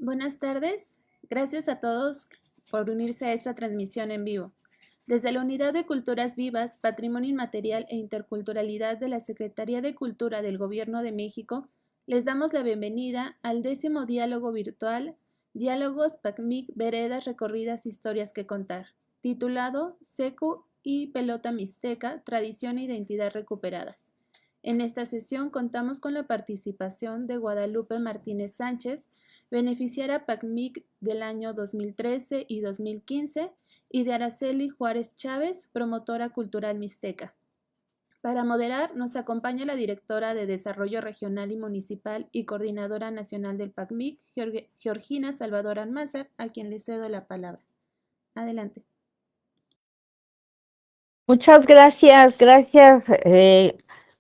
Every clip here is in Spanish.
Buenas tardes. Gracias a todos por unirse a esta transmisión en vivo. Desde la Unidad de Culturas Vivas, Patrimonio Inmaterial e Interculturalidad de la Secretaría de Cultura del Gobierno de México, les damos la bienvenida al 10º diálogo virtual Diálogos PACMIC Veredas Recorridas Historias que Contar, titulado Secu y Pelota Mixteca, Tradición e Identidad Recuperadas. En esta sesión contamos con la participación de Guadalupe Martínez Sánchez, beneficiaria PACMIC del año 2013 y 2015, y de Araceli Juárez Chávez, promotora cultural mixteca. Para moderar, nos acompaña la directora de Desarrollo Regional y Municipal y coordinadora nacional del PACMIC, Georgina Salvador Almázar, a quien le cedo la palabra. Adelante. Muchas gracias,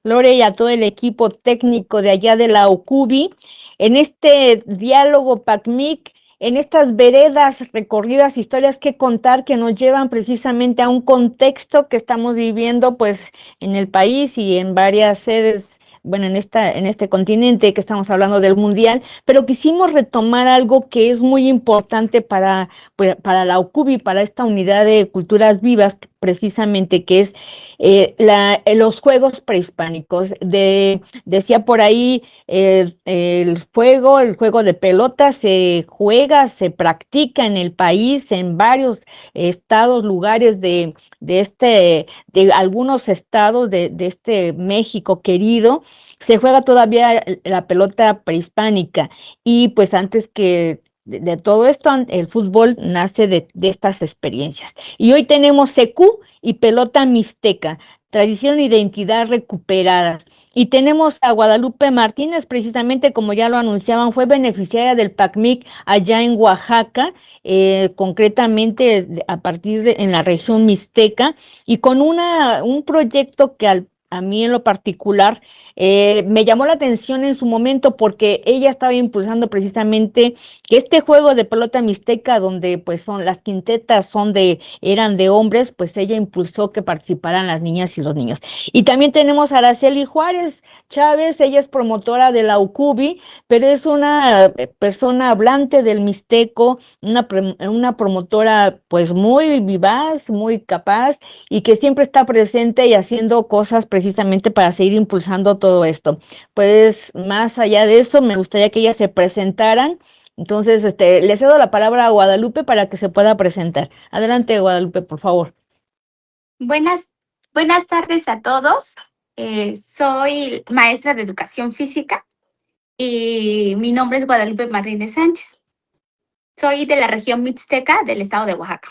Lore, y a todo el equipo técnico de allá de la OCUBI, en este diálogo PACMIC, en estas veredas recorridas, historias que contar que nos llevan precisamente a un contexto que estamos viviendo pues en el país y en varias sedes, bueno, en este continente que estamos hablando del mundial, pero quisimos retomar algo que es muy importante para la OCUBI, para esta unidad de culturas vivas, precisamente, que es los juegos prehispánicos. Decía por ahí, el juego de pelota se juega, se practica en el país, en varios estados, lugares de algunos estados de este México querido. Se juega todavía la pelota prehispánica, y pues antes que de todo esto, el fútbol nace de estas experiencias. Y hoy tenemos secu y pelota mixteca, tradición e identidad recuperadas. Y tenemos a Guadalupe Martínez, precisamente como ya lo anunciaban, fue beneficiaria del PACMIC allá en Oaxaca, concretamente en la región mixteca, y con un proyecto que a mí en lo particular me llamó la atención en su momento, porque ella estaba impulsando precisamente que este juego de pelota mixteca, donde pues las quintetas eran de hombres, pues ella impulsó que participaran las niñas y los niños. Y también tenemos a Araceli Juárez Chávez. Ella es promotora de la UCUBI, pero es una persona hablante del mixteco, una promotora pues muy vivaz, muy capaz, y que siempre está presente y haciendo cosas precisamente para seguir impulsando todo esto. Pues más allá de eso, me gustaría que ellas se presentaran. Entonces, le cedo la palabra a Guadalupe para que se pueda presentar. Adelante, Guadalupe, por favor. Buenas tardes a todos. Soy maestra de educación física y mi nombre es Guadalupe Martínez Sánchez. Soy de la región mixteca del estado de Oaxaca.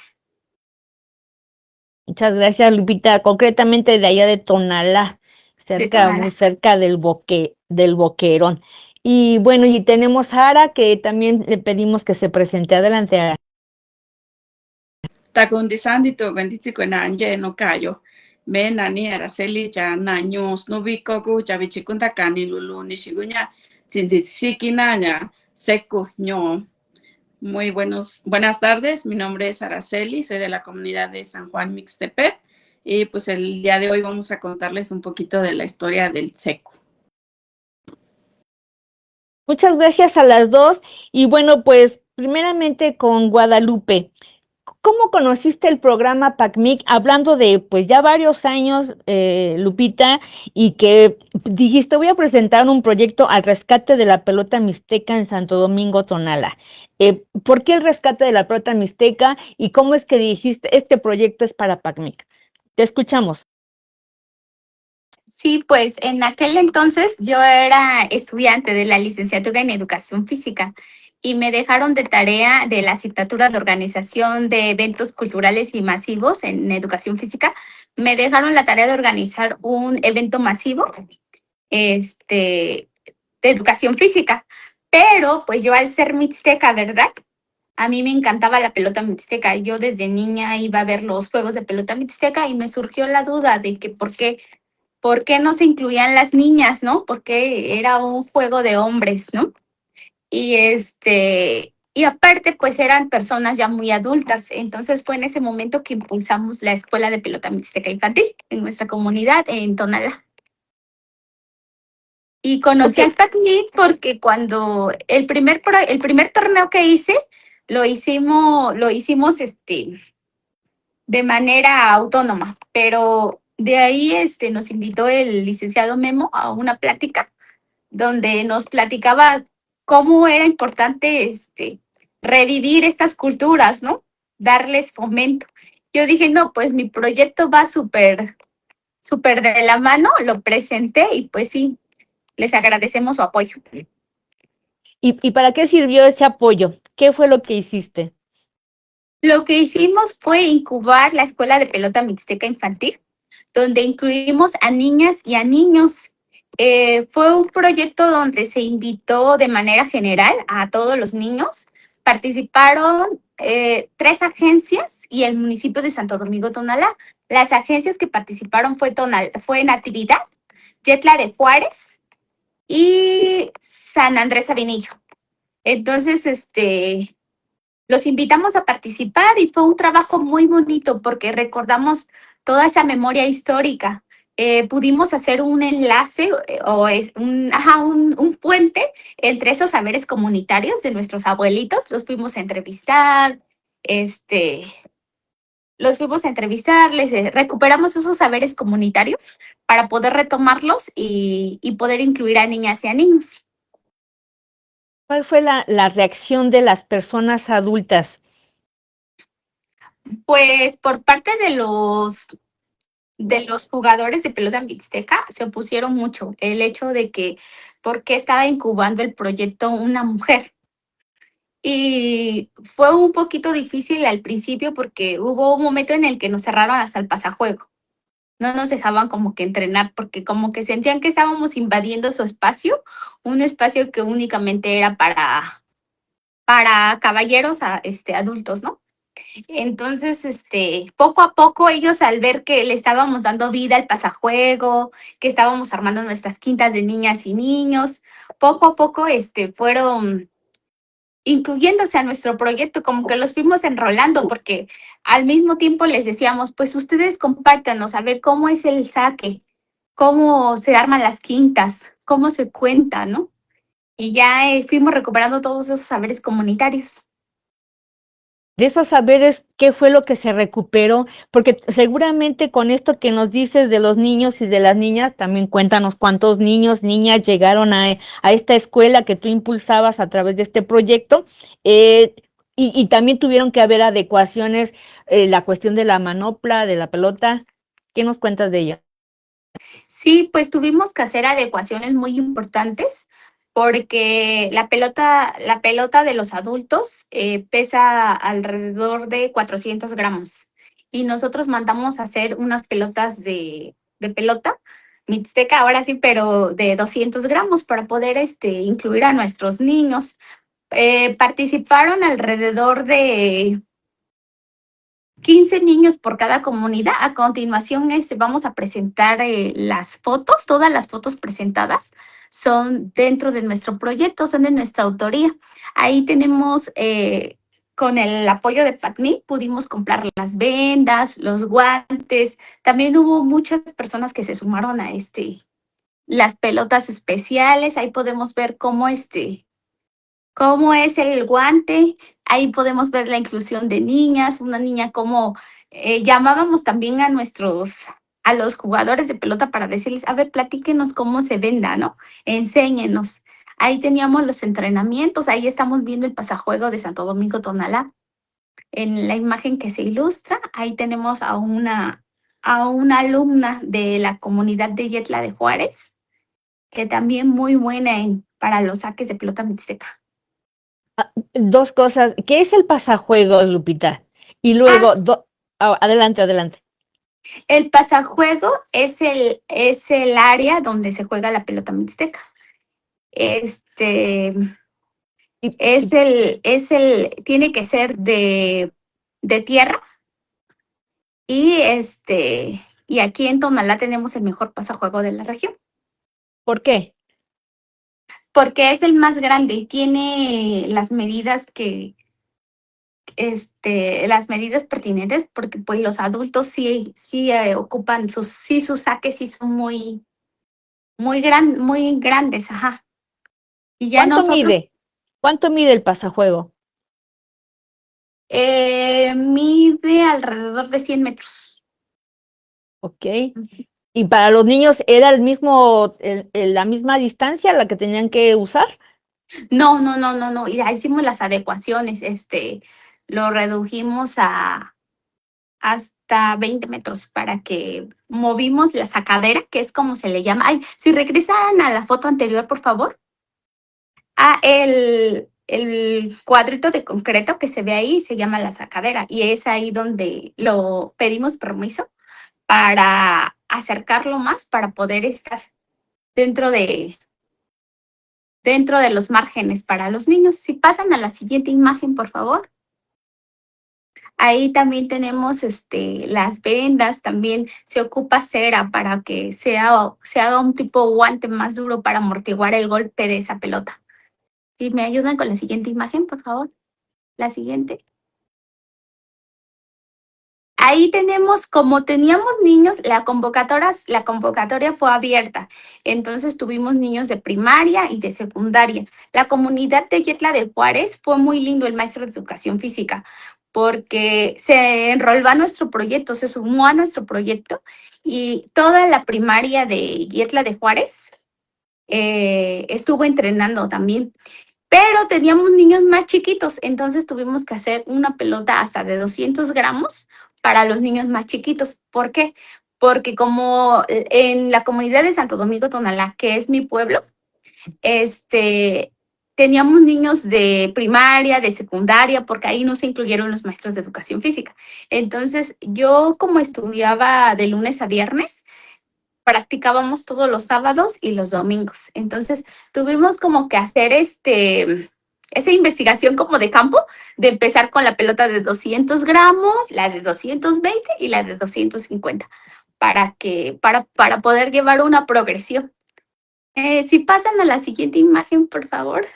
Muchas gracias, Lupita. Concretamente de allá de Tonalá, muy cerca del Boquerón. Y bueno, y tenemos a Ara, que también le pedimos que se presente. Adelante, Ara. Takundisandito, bendichicuenanje no cayo. Me nani Araceli ya naños no bico ya bichicunda cani lulu nishiguña naña seco ño. Buenas tardes, mi nombre es Araceli, soy de la comunidad de San Juan Mixtepec, y pues el día de hoy vamos a contarles un poquito de la historia del seco. Muchas gracias a las dos, y bueno, pues primeramente con Guadalupe. ¿Cómo conociste el programa PACMIC? Hablando de pues ya varios años, Lupita, y que dijiste, voy a presentar un proyecto al rescate de la pelota mixteca en Santo Domingo, Tonalá. ¿Por qué el rescate de la pelota mixteca y cómo es que dijiste, este proyecto es para PACMIC? Te escuchamos. Sí, pues en aquel entonces yo era estudiante de la licenciatura en educación física y me dejaron de tarea de la asignatura de organización de eventos culturales y masivos en educación física. Me dejaron la tarea de organizar un evento masivo de educación física, pero pues yo al ser mixteca, ¿verdad? A mí me encantaba la pelota mixteca. Yo desde niña iba a ver los juegos de pelota mixteca y me surgió la duda de que por qué no se incluían las niñas, ¿no? Porque era un juego de hombres, ¿no? Y aparte, pues eran personas ya muy adultas. Entonces fue en ese momento que impulsamos la Escuela de Pelota Mixteca Infantil en nuestra comunidad en Tonalá. Y conocí Porque al PACNIT porque cuando el primer torneo que hice, lo hicimos de manera autónoma, pero de ahí nos invitó el licenciado Memo a una plática donde nos platicaba cómo era importante revivir estas culturas, ¿no? Darles fomento. Yo dije, no, pues mi proyecto va súper, súper de la mano, lo presenté y pues sí, les agradecemos su apoyo. ¿y para qué sirvió ese apoyo? ¿Qué fue lo que hiciste? Lo que hicimos fue incubar la Escuela de Pelota Mixteca Infantil, donde incluimos a niñas y a niños. Fue un proyecto donde se invitó de manera general a todos los niños. Participaron 3 agencias y el municipio de Santo Domingo Tonalá. Las agencias que participaron fue Natividad, Yetla de Juárez y San Andrés Savinillo. Entonces, los invitamos a participar y fue un trabajo muy bonito porque recordamos toda esa memoria histórica. Pudimos hacer un enlace un puente entre esos saberes comunitarios de nuestros abuelitos. Este, los fuimos a entrevistar, recuperamos esos saberes comunitarios para poder retomarlos y poder incluir a niñas y a niños. ¿Cuál fue la reacción de las personas adultas? Pues por parte de los jugadores de pelota mixteca se opusieron mucho el hecho de que por qué estaba incubando el proyecto una mujer. Y fue un poquito difícil al principio porque hubo un momento en el que nos cerraron hasta el pasajuego. No nos dejaban como que entrenar porque como que sentían que estábamos invadiendo su espacio, un espacio que únicamente era para caballeros adultos, ¿no? Entonces, poco a poco ellos al ver que le estábamos dando vida al pasajuego, que estábamos armando nuestras quintas de niñas y niños, poco a poco, fueron incluyéndose a nuestro proyecto, como que los fuimos enrolando, porque al mismo tiempo les decíamos, pues ustedes compártanos a ver cómo es el saque, cómo se arman las quintas, cómo se cuenta, ¿no? Y ya fuimos recuperando todos esos saberes comunitarios. De esos saberes, ¿qué fue lo que se recuperó? Porque seguramente con esto que nos dices de los niños y de las niñas, también cuéntanos cuántos niños, niñas llegaron a esta escuela que tú impulsabas a través de este proyecto, eh, y también tuvieron que haber adecuaciones, la cuestión de la manopla, de la pelota. ¿Qué nos cuentas de ella? Sí, pues tuvimos que hacer adecuaciones muy importantes porque la pelota de los adultos pesa alrededor de 400 gramos y nosotros mandamos a hacer unas pelotas de pelota mixteca, ahora sí, pero de 200 gramos para poder incluir a nuestros niños. Participaron alrededor de 15 niños por cada comunidad. A continuación, vamos a presentar las fotos. Todas las fotos presentadas son dentro de nuestro proyecto, son de nuestra autoría. Ahí tenemos, con el apoyo de PACNIC, pudimos comprar las vendas, los guantes. También hubo muchas personas que se sumaron a las pelotas especiales. Ahí podemos ver cómo es el guante. Ahí podemos ver la inclusión de niñas, una niña como llamábamos también a los jugadores de pelota para decirles, a ver, platíquenos cómo se venda, ¿no? Enséñenos. Ahí teníamos los entrenamientos, ahí estamos viendo el pasajuego de Santo Domingo Tonalá. En la imagen que se ilustra, ahí tenemos a una alumna de la comunidad de Yetla de Juárez, que también muy buena para los saques de pelota mixteca. Dos cosas. ¿Qué es el pasajuegos, Lupita? Y Ah, luego, adelante, adelante. el pasajuego es el área donde se juega la pelota mixteca. Este Y, tiene que ser de tierra y aquí en Tonalá tenemos el mejor pasajuego de la región, ¿por qué? porque es el más grande, tiene las medidas pertinentes, porque pues los adultos sí ocupan sus saques sí son muy muy grandes, ajá. Y ya nosotros ¿Cuánto mide el pasajuego? mide alrededor de 100 metros. Ok. ¿Y para los niños era la misma distancia la que tenían que usar? No. Ya hicimos las adecuaciones, lo redujimos hasta 20 metros para que movimos la sacadera, que es como se le llama. Ay, si regresan a la foto anterior, por favor. El cuadrito de concreto que se ve ahí se llama la sacadera y es ahí donde lo pedimos permiso para acercarlo más, para poder estar dentro de, dentro de los márgenes para los niños. Si pasan a la siguiente imagen, por favor. Ahí también tenemos las vendas, también se ocupa cera para que se haga un tipo guante más duro para amortiguar el golpe de esa pelota. Si me ayudan con la siguiente imagen, por favor. La siguiente. Ahí tenemos, como teníamos niños, la convocatoria fue abierta. Entonces tuvimos niños de primaria y de secundaria. La comunidad de Yetla de Juárez fue muy lindo el maestro de educación física, porque se enrolvó a nuestro proyecto, se sumó a nuestro proyecto y toda la primaria de Yetla de Juárez estuvo entrenando también. Pero teníamos niños más chiquitos, entonces tuvimos que hacer una pelota hasta de 200 gramos para los niños más chiquitos. ¿Por qué? Porque como en la comunidad de Santo Domingo Tonalá, que es mi pueblo, teníamos niños de primaria, de secundaria, porque ahí no se incluyeron los maestros de educación física. Entonces, yo como estudiaba de lunes a viernes, practicábamos todos los sábados y los domingos. Entonces, tuvimos como que hacer esa investigación como de campo, de empezar con la pelota de 200 gramos, la de 220 y la de 250, para poder llevar una progresión. Si pasan a la siguiente imagen, por favor.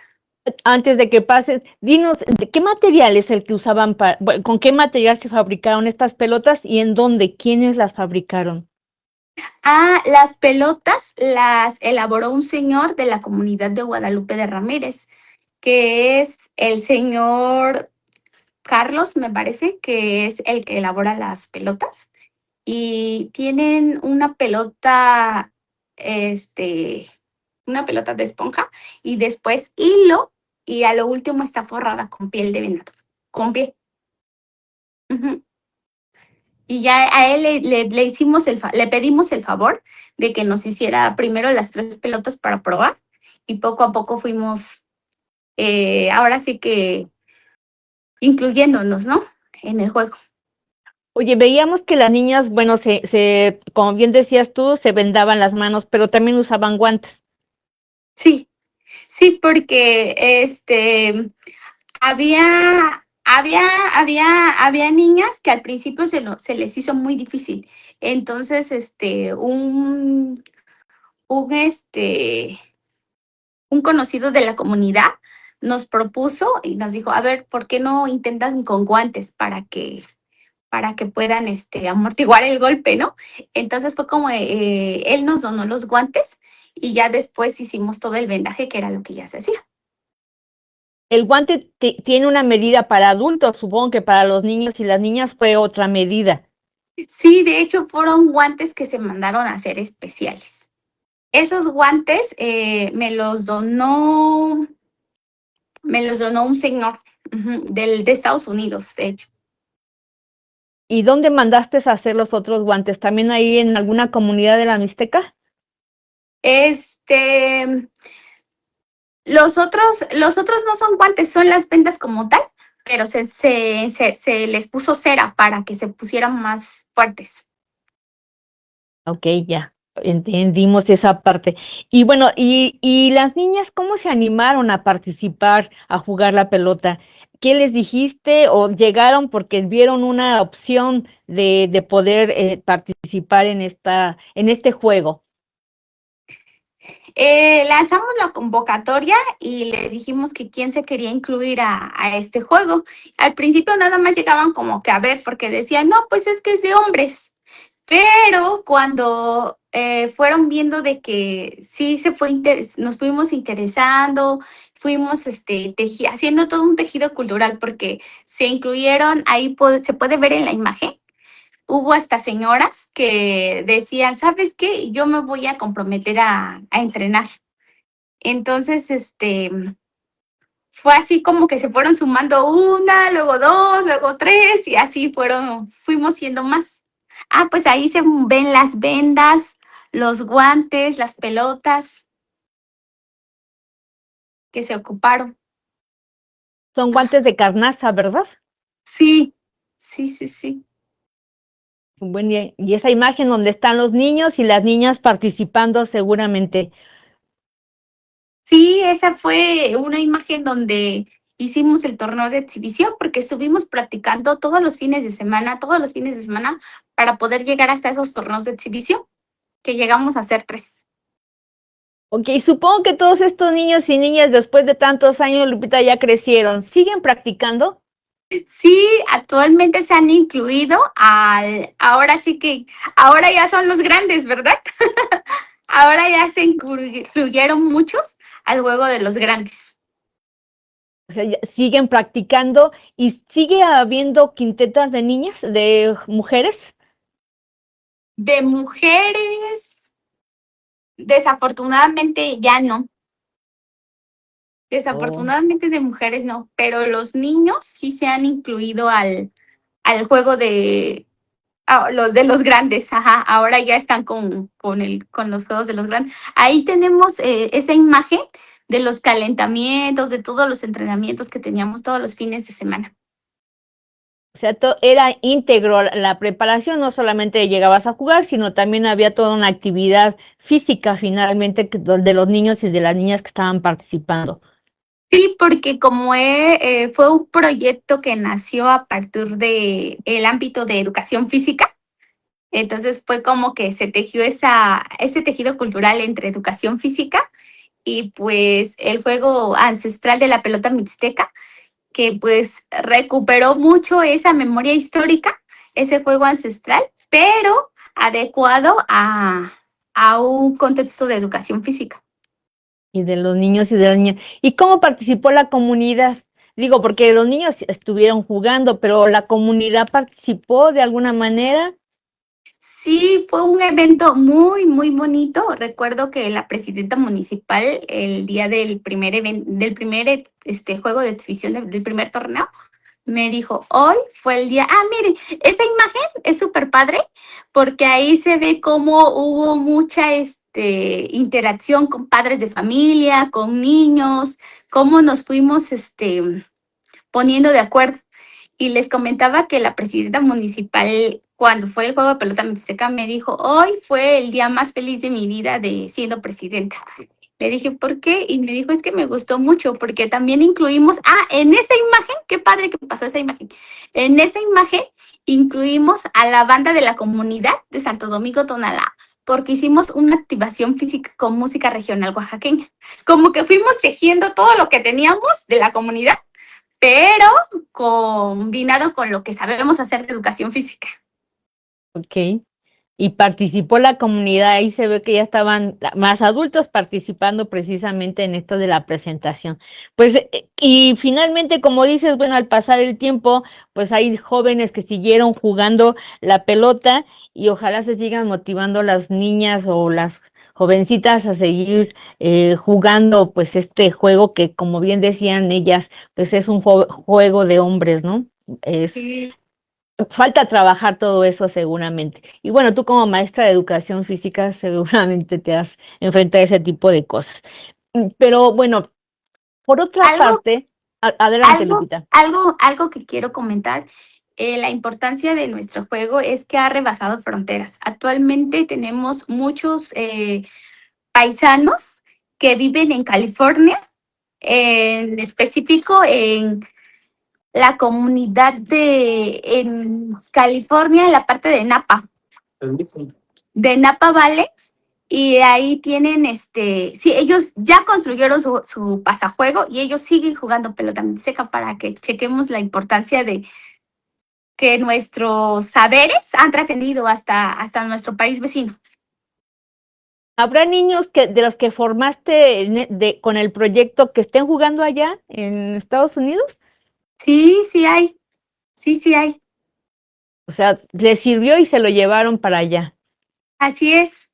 Antes de que pases, dinos, ¿qué material es el que usaban con qué material se fabricaron estas pelotas y en dónde? ¿Quiénes las fabricaron? Las pelotas las elaboró un señor de la comunidad de Guadalupe de Ramírez, que es el señor Carlos, me parece, que es el que elabora las pelotas. Y tienen una pelota de esponja y después hilo y a lo último está forrada con piel de venado, con piel. Uh-huh. Y ya a él le pedimos el favor de que nos hiciera primero las 3 pelotas para probar y poco a poco fuimos, ahora sí que incluyéndonos, ¿no? En el juego. Oye, veíamos que las niñas, bueno, como bien decías tú, se vendaban las manos, pero también usaban guantes. Sí, porque había niñas que al principio se les hizo muy difícil. Entonces, un conocido de la comunidad nos propuso y nos dijo, a ver, ¿por qué no intentan con guantes para que puedan amortiguar el golpe, ¿no? Entonces fue como él nos donó los guantes y ya después hicimos todo el vendaje, que era lo que ya se hacía. El guante tiene una medida para adultos, supongo que para los niños y las niñas fue otra medida. Sí, de hecho fueron guantes que se mandaron a hacer especiales. Esos guantes me los donó un señor de Estados Unidos, de hecho. ¿Y dónde mandaste a hacer los otros guantes? ¿También ahí en alguna comunidad de la Mixteca? Los otros no son guantes, son las vendas como tal, pero se les puso cera para que se pusieran más fuertes. Ok, ya, entendimos esa parte. Y bueno, y las niñas, ¿cómo se animaron a participar, a jugar la pelota? ¿Qué les dijiste o llegaron porque vieron una opción de poder participar en este juego? Lanzamos la convocatoria y les dijimos que quién se quería incluir a este juego. Al principio nada más llegaban como que a ver, porque decían, no, pues es que es de hombres. Pero cuando fueron viendo de que sí nos fuimos interesando, fuimos haciendo todo un tejido cultural porque se incluyeron, se puede ver en la imagen, hubo hasta señoras que decían, ¿sabes qué? Yo me voy a comprometer a entrenar. Entonces, fue así como que se fueron sumando una, luego dos, luego tres, y así fuimos siendo más. Ah, pues ahí se ven las vendas, los guantes, las pelotas que se ocuparon. Son guantes de carnaza, ¿verdad? Sí, sí, sí, sí. Buen día. Y esa imagen donde están los niños y las niñas participando seguramente. Sí, esa fue una imagen donde hicimos el torneo de exhibición porque estuvimos practicando todos los fines de semana para poder llegar hasta esos torneos de exhibición, que llegamos a hacer 3. Ok, supongo que todos estos niños y niñas después de tantos años, Lupita, ya crecieron. ¿Siguen practicando? Sí, actualmente se han incluido ahora sí que, ahora ya son los grandes, ¿verdad? Ahora ya se incluyeron muchos al juego de los grandes. O sea, siguen practicando y sigue habiendo quintetas de niñas, de mujeres. De mujeres, desafortunadamente ya no. Oh. Desafortunadamente de mujeres no, pero los niños sí se han incluido al juego los de los grandes, ajá, ahora ya están con los juegos de los grandes. Ahí tenemos esa imagen de los calentamientos, de todos los entrenamientos que teníamos todos los fines de semana. O sea, era íntegro la preparación, no solamente llegabas a jugar, sino también había toda una actividad física finalmente de los niños y de las niñas que estaban participando. Sí, porque como fue un proyecto que nació a partir de el ámbito de educación física, entonces fue como que se tejió ese tejido cultural entre educación física y pues el juego ancestral de la pelota mixteca, que pues recuperó mucho esa memoria histórica, ese juego ancestral, pero adecuado a un contexto de educación física. Y de los niños y de las niñas. ¿Y cómo participó la comunidad? Digo, porque los niños estuvieron jugando, pero la comunidad participó de alguna manera. Sí, fue un evento muy, muy bonito. Recuerdo que la presidenta municipal, el día del primer juego de exhibición del primer torneo, me dijo, hoy fue el día. Ah, miren, esa imagen es súper padre porque ahí se ve cómo hubo mucha interacción con padres de familia, con niños, cómo nos fuimos poniendo de acuerdo. Y les comentaba que la presidenta municipal, cuando fue el juego de pelota mixteca, me dijo, hoy fue el día más feliz de mi vida de siendo presidenta. Le dije, ¿por qué? Y me dijo, es que me gustó mucho, porque también incluimos, en esa imagen, qué padre que pasó esa imagen. En esa imagen incluimos a la banda de la comunidad de Santo Domingo Tonalá, porque hicimos una activación física con música regional oaxaqueña. Como que fuimos tejiendo todo lo que teníamos de la comunidad, pero combinado con lo que sabemos hacer de educación física. Ok. Y participó la comunidad, ahí se ve que ya estaban más adultos participando precisamente en esto de la presentación. Pues, y finalmente, como dices, bueno, al pasar el tiempo, pues hay jóvenes que siguieron jugando la pelota y ojalá se sigan motivando las niñas o las jovencitas a seguir jugando pues este juego que, como bien decían ellas, pues es un juego de hombres, ¿no? Es Sí. Falta trabajar todo eso seguramente. Y bueno, tú como maestra de educación física seguramente te has enfrentado a ese tipo de cosas. Pero bueno, por otra Algo, parte, adelante, algo, Lupita. algo que quiero comentar, la importancia de nuestro juego es que ha rebasado fronteras. Actualmente tenemos muchos paisanos que viven en California, en específico en la comunidad en California, en la parte de Napa Valley, y ahí tienen, sí, ellos ya construyeron su pasajuego y ellos siguen jugando pelota seca para que chequemos la importancia que nuestros saberes han trascendido hasta nuestro país vecino. ¿Habrá niños de los que formaste con el proyecto que estén jugando allá en Estados Unidos? Sí, sí hay. Sí, sí hay. O sea, les sirvió y se lo llevaron para allá. Así es.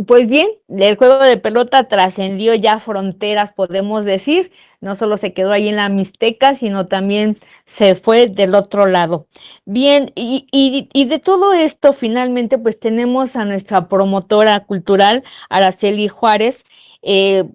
Pues bien, el juego de pelota trascendió ya fronteras, podemos decir. No solo se quedó ahí en la Mixteca, sino también se fue del otro lado. Bien, y de todo esto, finalmente, pues tenemos a nuestra promotora cultural, Araceli Juárez,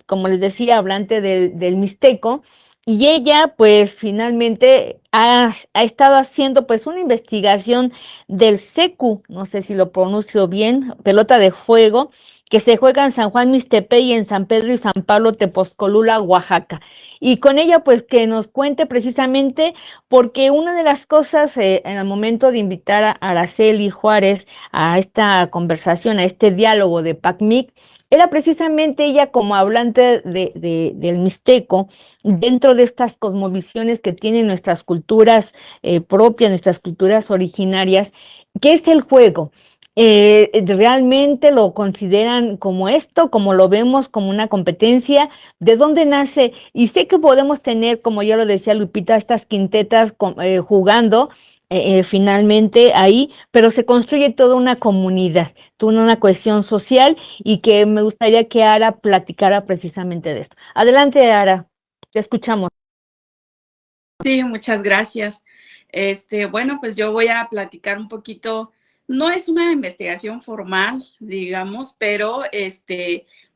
como les decía, hablante del Mixteco, y ella, pues finalmente ha estado haciendo pues una investigación del SECU, no sé si lo pronuncio bien, pelota de fuego, que se juega en San Juan Mixtepec y en San Pedro y San Pablo Tepozcolula, Oaxaca. Y con ella, pues, que nos cuente precisamente, porque una de las cosas en el momento de invitar a Araceli Juárez a esta conversación, a este diálogo de PACMIC, era precisamente ella como hablante del Mixteco, dentro de estas cosmovisiones que tienen nuestras culturas propias, nuestras culturas originarias, ¿qué es el juego? ¿Realmente lo consideran como esto, como lo vemos, como una competencia? ¿De dónde nace? Y sé que podemos tener, como ya lo decía Lupita, estas quintetas jugando finalmente ahí, pero se construye toda una comunidad, toda una cohesión social y que me gustaría que Ara platicara precisamente de esto. Adelante, Ara, te escuchamos. Sí, muchas gracias. Bueno, pues yo voy a platicar un poquito. No es una investigación formal, digamos, pero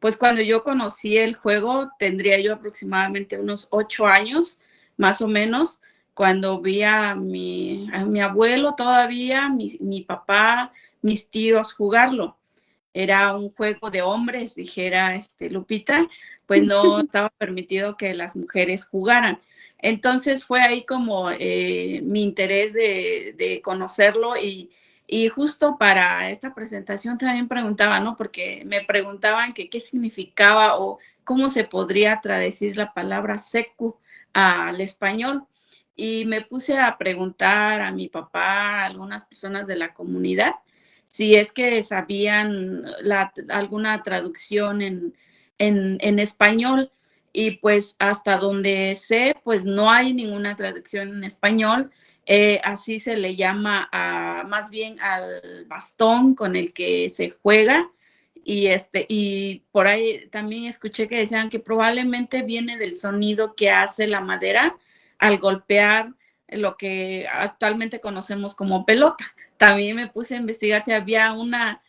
pues cuando yo conocí el juego, tendría yo aproximadamente unos 8 años, más o menos, cuando vi a mi abuelo todavía, mi papá, mis tíos jugarlo. Era un juego de hombres, dijera Lupita, pues no estaba permitido que las mujeres jugaran. Entonces fue ahí como mi interés de conocerlo y justo para esta presentación también preguntaba, ¿no? Porque me preguntaban que qué significaba o cómo se podría traducir la palabra secu al español. Y me puse a preguntar a mi papá, a algunas personas de la comunidad, si es que sabían alguna traducción en español. Y pues hasta donde sé, pues no hay ninguna traducción en español. Así se le llama más bien al bastón con el que se juega. Y por ahí también escuché que decían que probablemente viene del sonido que hace la madera al golpear lo que actualmente conocemos como pelota. También me puse a investigar si había alguna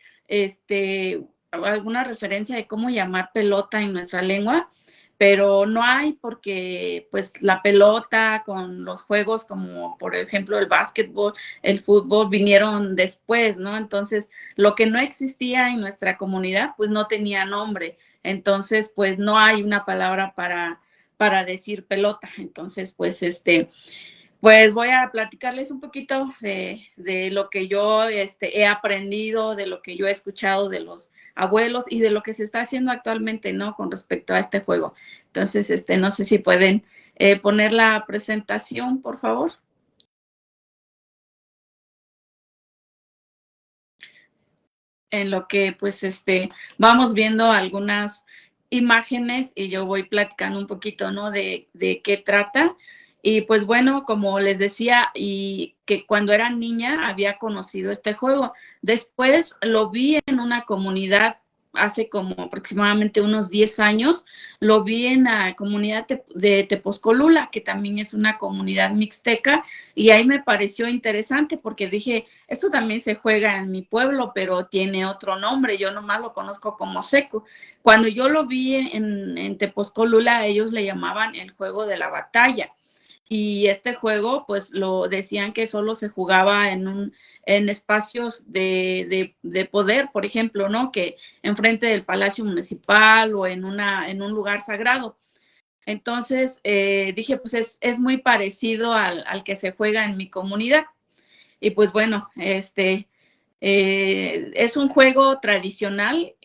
referencia de cómo llamar pelota en nuestra lengua, pero no hay porque pues la pelota con los juegos como por ejemplo el básquetbol, el fútbol vinieron después, ¿no? Entonces lo que no existía en nuestra comunidad pues no tenía nombre, entonces pues no hay una palabra para decir pelota, entonces pues voy a platicarles un poquito de lo que yo he aprendido, de lo que yo he escuchado de los abuelos y de lo que se está haciendo actualmente, ¿no? Con respecto a este juego. Entonces, no sé si pueden poner la presentación, por favor. En lo que, pues, vamos viendo algunas imágenes y yo voy platicando un poquito, ¿no? De qué trata. Y pues bueno, como les decía, y que cuando era niña había conocido este juego. Después lo vi en una comunidad hace como aproximadamente unos 10 años, lo vi en la comunidad de Tepozcolula, que también es una comunidad mixteca, y ahí me pareció interesante porque dije, esto también se juega en mi pueblo, pero tiene otro nombre, yo nomás lo conozco como seco. Cuando yo lo vi en Tepozcolula, ellos le llamaban el juego de la batalla. Y este juego, pues lo decían que solo se jugaba en espacios de poder, por ejemplo, ¿no? Que enfrente del Palacio Municipal o en un lugar sagrado. Entonces dije, pues es muy parecido al que se juega en mi comunidad. Y pues bueno, es un juego tradicional.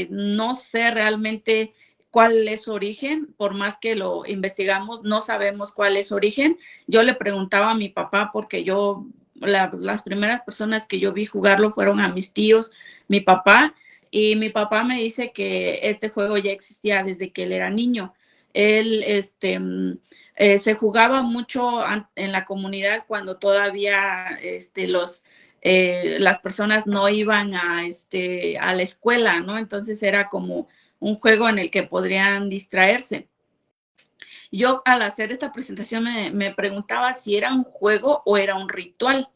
No sé realmente cuál es su origen, por más que lo investigamos, no sabemos cuál es su origen. Yo le preguntaba a mi papá porque las primeras personas que yo vi jugarlo fueron a mis tíos, mi papá, y mi papá me dice que este juego ya existía desde que él era niño. Él, se jugaba mucho en la comunidad cuando todavía las personas no iban a la escuela, ¿no? Entonces era como un juego en el que podrían distraerse. Yo al hacer esta presentación me preguntaba si era un juego o era un ritual,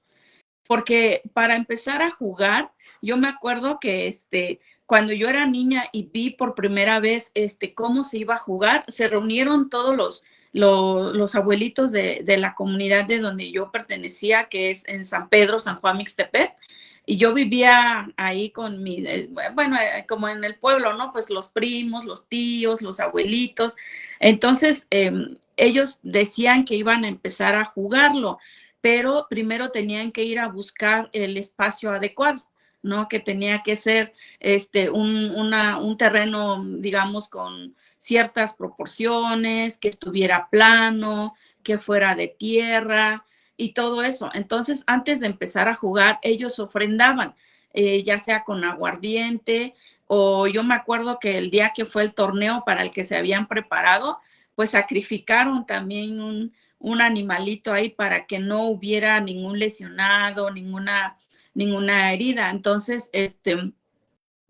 porque para empezar a jugar, yo me acuerdo que cuando yo era niña y vi por primera vez cómo se iba a jugar, se reunieron todos los abuelitos de la comunidad de donde yo pertenecía, que es en San Pedro, San Juan Mixtepec, y yo vivía ahí con como en el pueblo, ¿no? Pues los primos, los tíos, los abuelitos. Entonces, ellos decían que iban a empezar a jugarlo, pero primero tenían que ir a buscar el espacio adecuado, ¿no? Que tenía que ser un terreno, digamos, con ciertas proporciones, que estuviera plano, que fuera de tierra y todo eso. Entonces, antes de empezar a jugar, ellos ofrendaban, ya sea con aguardiente, o yo me acuerdo que el día que fue el torneo para el que se habían preparado, pues sacrificaron también un animalito ahí para que no hubiera ningún lesionado, ninguna herida. Entonces,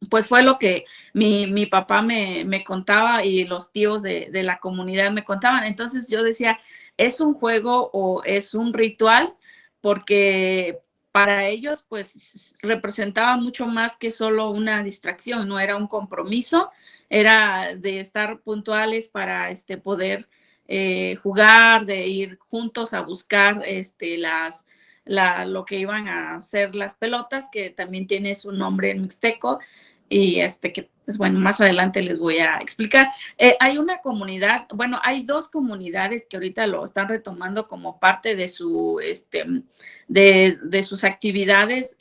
pues fue lo que mi papá me contaba y los tíos de la comunidad me contaban. Entonces yo decía, ¿es un juego o es un ritual? Porque para ellos, pues, representaba mucho más que solo una distracción, no era un compromiso, era de estar puntuales para poder jugar, de ir juntos a buscar lo que iban a hacer las pelotas, que también tiene su nombre en mixteco, y que, pues bueno, más adelante les voy a explicar. Hay una comunidad, bueno, hay dos comunidades que ahorita lo están retomando como parte de de sus actividades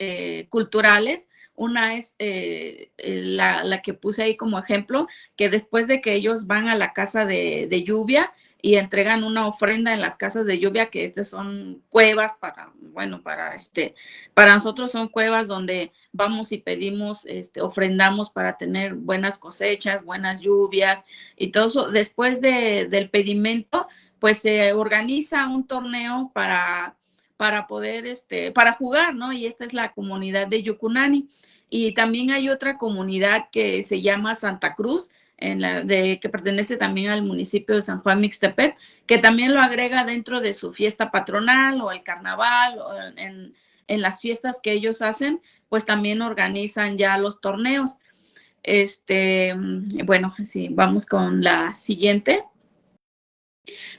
culturales. Una es la que puse ahí como ejemplo, que después de que ellos van a la casa de lluvia y entregan una ofrenda en las casas de lluvia, que son cuevas para nosotros son cuevas donde vamos y pedimos, ofrendamos para tener buenas cosechas, buenas lluvias y todo eso. Después del pedimento, pues se organiza un torneo para poder, para jugar, ¿no? Y esta es la comunidad de Yucunani. Y también hay otra comunidad que se llama Santa Cruz, que pertenece también al municipio de San Juan Mixtepec, que también lo agrega dentro de su fiesta patronal o el carnaval, o en las fiestas que ellos hacen, pues también organizan ya los torneos. Bueno, sí, vamos con la siguiente.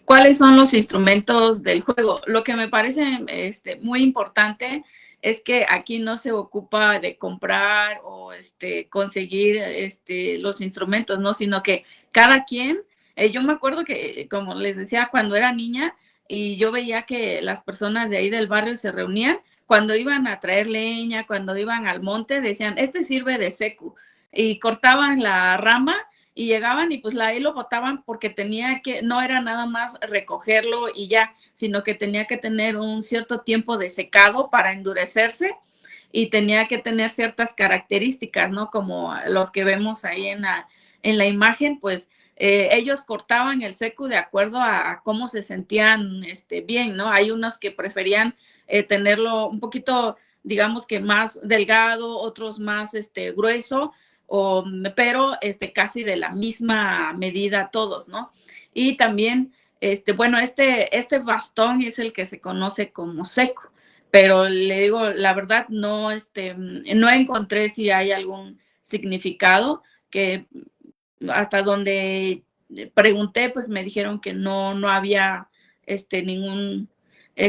¿Cuáles son los instrumentos del juego? Lo que me parece muy importante es que aquí no se ocupa de comprar o conseguir los instrumentos, ¿no? Sino que cada quien, yo me acuerdo que, como les decía, cuando era niña y yo veía que las personas de ahí del barrio se reunían, cuando iban a traer leña, cuando iban al monte, decían, sirve de secu, y cortaban la rama y llegaban y pues ahí lo botaban porque no era nada más recogerlo y ya, sino que tenía que tener un cierto tiempo de secado para endurecerse y tenía que tener ciertas características, ¿no? Como los que vemos ahí en la imagen, pues ellos cortaban el secu de acuerdo a cómo se sentían bien, ¿no? Hay unos que preferían tenerlo un poquito, digamos que más delgado, otros más grueso, pero casi de la misma medida todos, ¿no? Y también, bueno, este bastón es el que se conoce como seco, pero le digo, la verdad, no encontré si hay algún significado, que hasta donde pregunté, pues me dijeron que no había ningún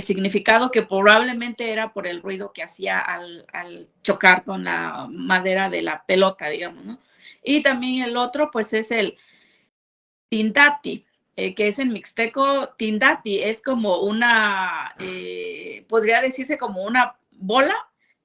significado, que probablemente era por el ruido que hacía al chocar con la madera de la pelota, digamos, ¿no? Y también el otro, pues es el tindati, que es en mixteco. Tindati es como podría decirse como una bola,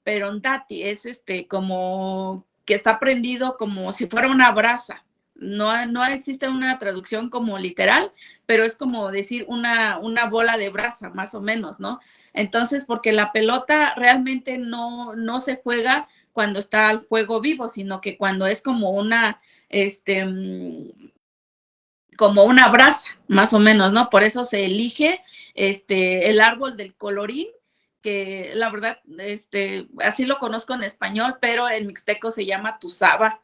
pero un dati es como que está prendido como si fuera una brasa, No existe una traducción como literal, pero es como decir una bola de brasa, más o menos, ¿no? Entonces, porque la pelota realmente no se juega cuando está al fuego vivo, sino que cuando es como como una brasa, más o menos, ¿no? Por eso se elige el árbol del colorín, que la verdad, así lo conozco en español, pero en mixteco se llama tuzaba.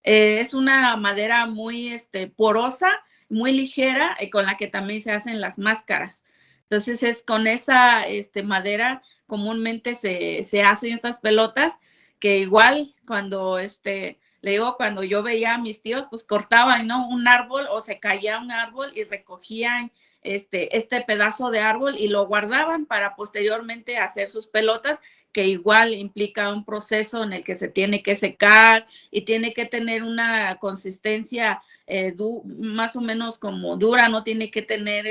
Es una madera muy porosa, muy ligera, con la que también se hacen las máscaras. Entonces es con esa madera comúnmente se hacen estas pelotas, que igual cuando le digo, cuando yo veía a mis tíos, pues cortaban, ¿no? Un árbol o se caía un árbol y recogían este pedazo de árbol y lo guardaban para posteriormente hacer sus pelotas, que igual implica un proceso en el que se tiene que secar y tiene que tener una consistencia más o menos como dura, no tiene que tener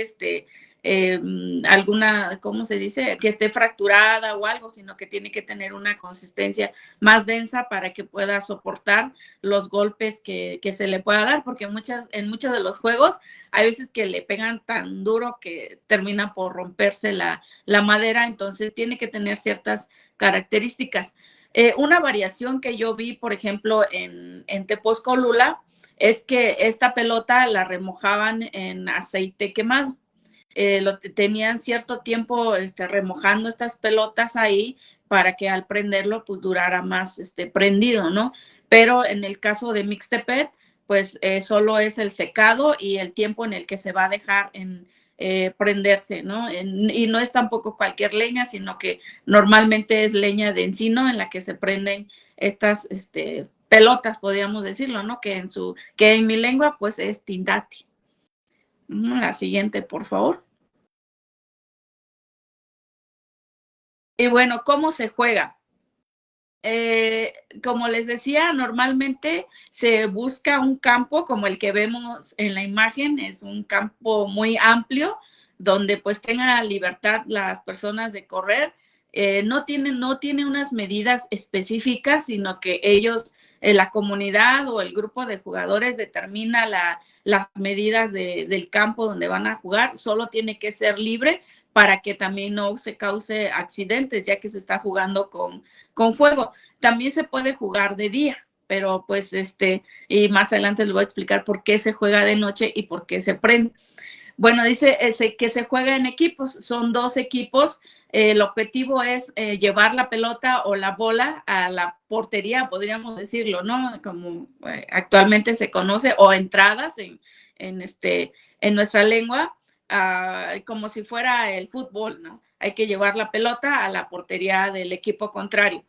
alguna, ¿cómo se dice? Que esté fracturada o algo, sino que tiene que tener una consistencia más densa para que pueda soportar los golpes que se le pueda dar, porque en muchos de los juegos hay veces que le pegan tan duro que termina por romperse la madera, entonces tiene que tener ciertas características. Una variación que yo vi, por ejemplo, en Tepozcolula, es que esta pelota la remojaban en aceite quemado. Tenían cierto tiempo remojando estas pelotas ahí para que al prenderlo pues durara más prendido, ¿no? Pero en el caso de Mixtepet, pues solo es el secado y el tiempo en el que se va a dejar prenderse, ¿no? Y no es tampoco cualquier leña, sino que normalmente es leña de encino en la que se prenden estas pelotas, podríamos decirlo, ¿no? Que en mi lengua pues es tindati. La siguiente, por favor. Y bueno, ¿cómo se juega? Como les decía, normalmente se busca un campo como el que vemos en la imagen, es un campo muy amplio donde pues tengan libertad las personas de correr. No tiene unas medidas específicas, sino que ellos, la comunidad o el grupo de jugadores determina las medidas del campo donde van a jugar. Solo tiene que ser libre para que también no se cause accidentes, ya que se está jugando con fuego. También se puede jugar de día, pero pues y más adelante les voy a explicar por qué se juega de noche y por qué se prende. Bueno, dice que se juega en equipos, son 2 equipos. El objetivo es llevar la pelota o la bola a la portería, podríamos decirlo, ¿no? Como actualmente se conoce, o entradas en nuestra lengua, como si fuera el fútbol, ¿no? Hay que llevar la pelota a la portería del equipo contrario.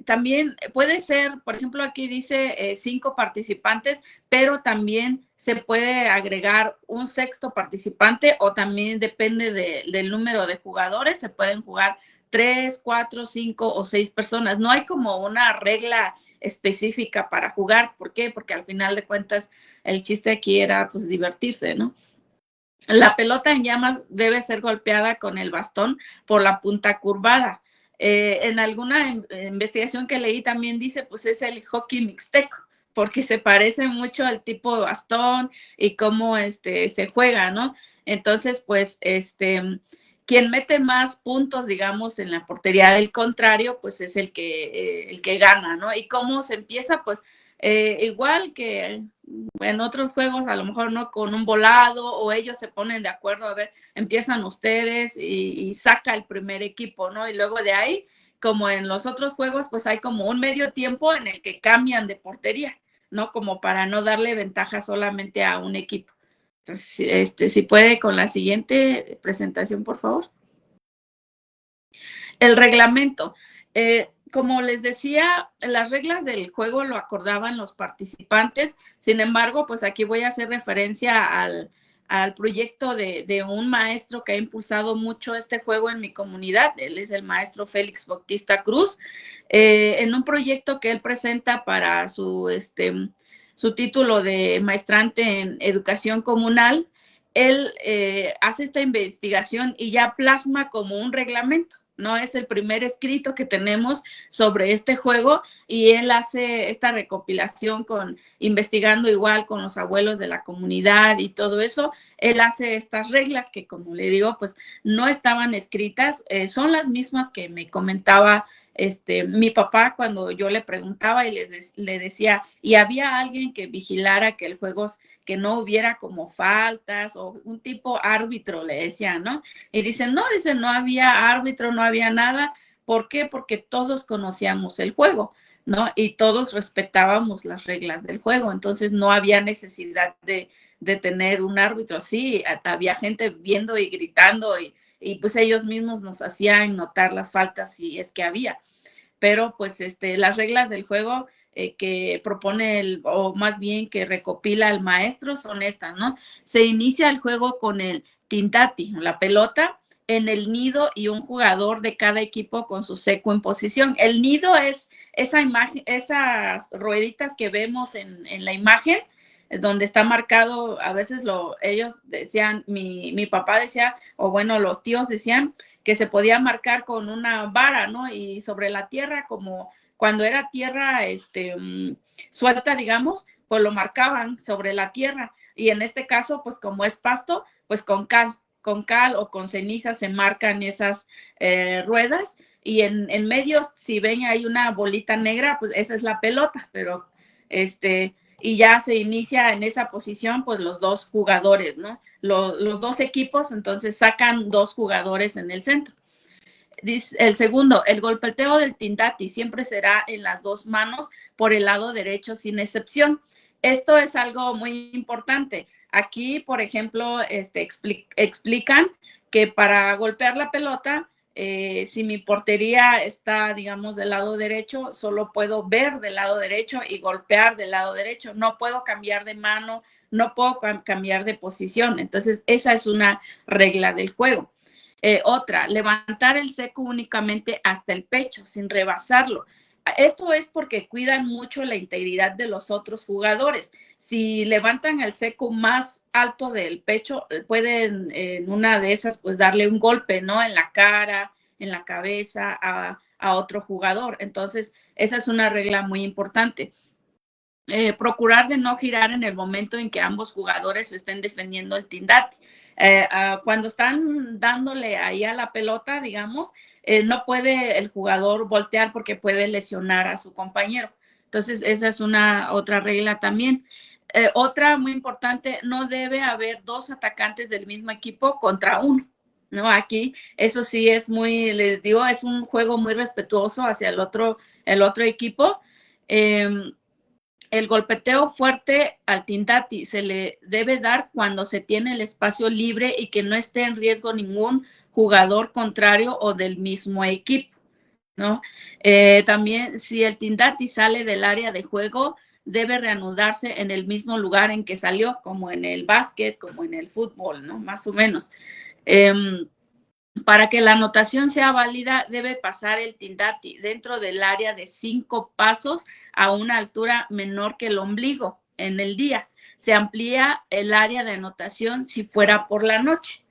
También puede ser, por ejemplo, aquí dice 5 participantes, pero también se puede agregar un 6º participante, o también depende del número de jugadores, se pueden jugar 3, 4, 5 o 6 personas. No hay como una regla específica para jugar. ¿Por qué? Porque al final de cuentas el chiste aquí era pues divertirse, ¿no? La pelota en llamas debe ser golpeada con el bastón por la punta curvada. En alguna investigación que leí también dice, pues es el hockey mixteco, porque se parece mucho al tipo de bastón y cómo se juega, ¿no? Entonces, pues, quien mete más puntos, digamos, en la portería del contrario, pues es el que gana, ¿no? Y cómo se empieza, pues, igual que en otros juegos, a lo mejor no con un volado, o ellos se ponen de acuerdo, a ver, empiezan ustedes y saca el primer equipo, ¿no? Y luego de ahí, como en los otros juegos, pues hay como un medio tiempo en el que cambian de portería, ¿no? Como para no darle ventaja solamente a un equipo. Entonces, si puede con la siguiente presentación, por favor. El reglamento. Como les decía, las reglas del juego lo acordaban los participantes. Sin embargo, pues aquí voy a hacer referencia al proyecto de un maestro que ha impulsado mucho este juego en mi comunidad. Él es el maestro Félix Bautista Cruz. En un proyecto que él presenta para su título de maestrante en educación comunal, él hace esta investigación y ya plasma como un reglamento. ¿no? Es el primer escrito que tenemos sobre este juego y él hace esta recopilación investigando igual con los abuelos de la comunidad y todo eso. Él hace estas reglas que, como le digo, pues no estaban escritas, son las mismas que me comentaba mi papá cuando yo le preguntaba y le decía, ¿y había alguien que vigilara que el juego, que no hubiera como faltas o un tipo árbitro, le decía, ¿no? Y dice, no había árbitro, no había nada. ¿Por qué? Porque todos conocíamos el juego, ¿no? Y todos respetábamos las reglas del juego, entonces no había necesidad de tener un árbitro. Sí, había gente viendo y gritando y pues ellos mismos nos hacían notar las faltas si es que había. Pero pues las reglas del juego que propone o más bien que recopila el maestro son estas, ¿no? Se inicia el juego con el tintati, la pelota, en el nido y un jugador de cada equipo con su seco en posición. El nido es esa imagen, esas rueditas que vemos en la imagen, donde está marcado, a veces ellos decían, mi papá decía, o bueno, los tíos decían que se podía marcar con una vara, ¿no? Y sobre la tierra, como cuando era tierra suelta, digamos, pues lo marcaban sobre la tierra. Y en este caso, pues como es pasto, pues con cal o con ceniza se marcan esas ruedas. Y en medio, si ven hay una bolita negra, pues esa es la pelota, pero y ya se inicia en esa posición, pues los dos jugadores, ¿no? Los dos equipos, entonces sacan dos jugadores en el centro. Dice, el segundo, el golpeteo del tintati siempre será en las dos manos por el lado derecho sin excepción. Esto es algo muy importante. Aquí, por ejemplo, explican que para golpear la pelota, si mi portería está, digamos, del lado derecho, solo puedo ver del lado derecho y golpear del lado derecho. No puedo cambiar de mano, no puedo cambiar de posición. Entonces, esa es una regla del juego. Otra, levantar el seco únicamente hasta el pecho, sin rebasarlo. Esto es porque cuidan mucho la integridad de los otros jugadores. Si levantan el seco más alto del pecho, pueden en una de esas pues darle un golpe, ¿no? En la cara, en la cabeza a otro jugador. Entonces, esa es una regla muy importante. Procurar de no girar en el momento en que ambos jugadores estén defendiendo el tindati. Cuando están dándole ahí a la pelota, digamos, no puede el jugador voltear porque puede lesionar a su compañero. Entonces, esa es otra regla también. Otra muy importante, no debe haber dos atacantes del mismo equipo contra uno, ¿no? Aquí, eso sí es les digo, es un juego muy respetuoso hacia el otro equipo. El golpeteo fuerte al tintati se le debe dar cuando se tiene el espacio libre y que no esté en riesgo ningún jugador contrario o del mismo equipo, ¿no? También, si el tintati sale del área de juego, debe reanudarse en el mismo lugar en que salió, como en el básquet, como en el fútbol, ¿no? Más o menos. Para que la anotación sea válida, debe pasar el tindati dentro del área de 5 pasos a una altura menor que el ombligo en el día. Se amplía el área de anotación si fuera por la noche.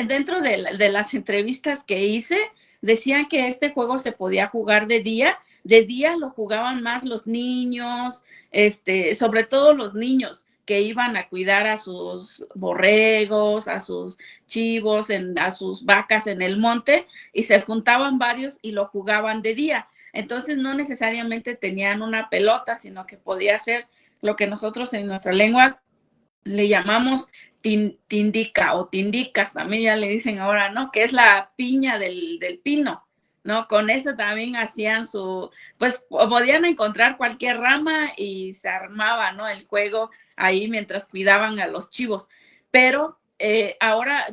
Dentro de las entrevistas que hice, decían que este juego se podía jugar de día. De día lo jugaban más los niños, sobre todo los niños que iban a cuidar a sus borregos, a sus chivos, a sus vacas en el monte, y se juntaban varios y lo jugaban de día. Entonces no necesariamente tenían una pelota, sino que podía ser lo que nosotros en nuestra lengua le llamamos tindica o tindicas, también ya le dicen ahora, ¿no? Que es la piña del pino, ¿no? Con eso también hacían pues podían encontrar cualquier rama y se armaba, ¿no? El juego ahí mientras cuidaban a los chivos. Pero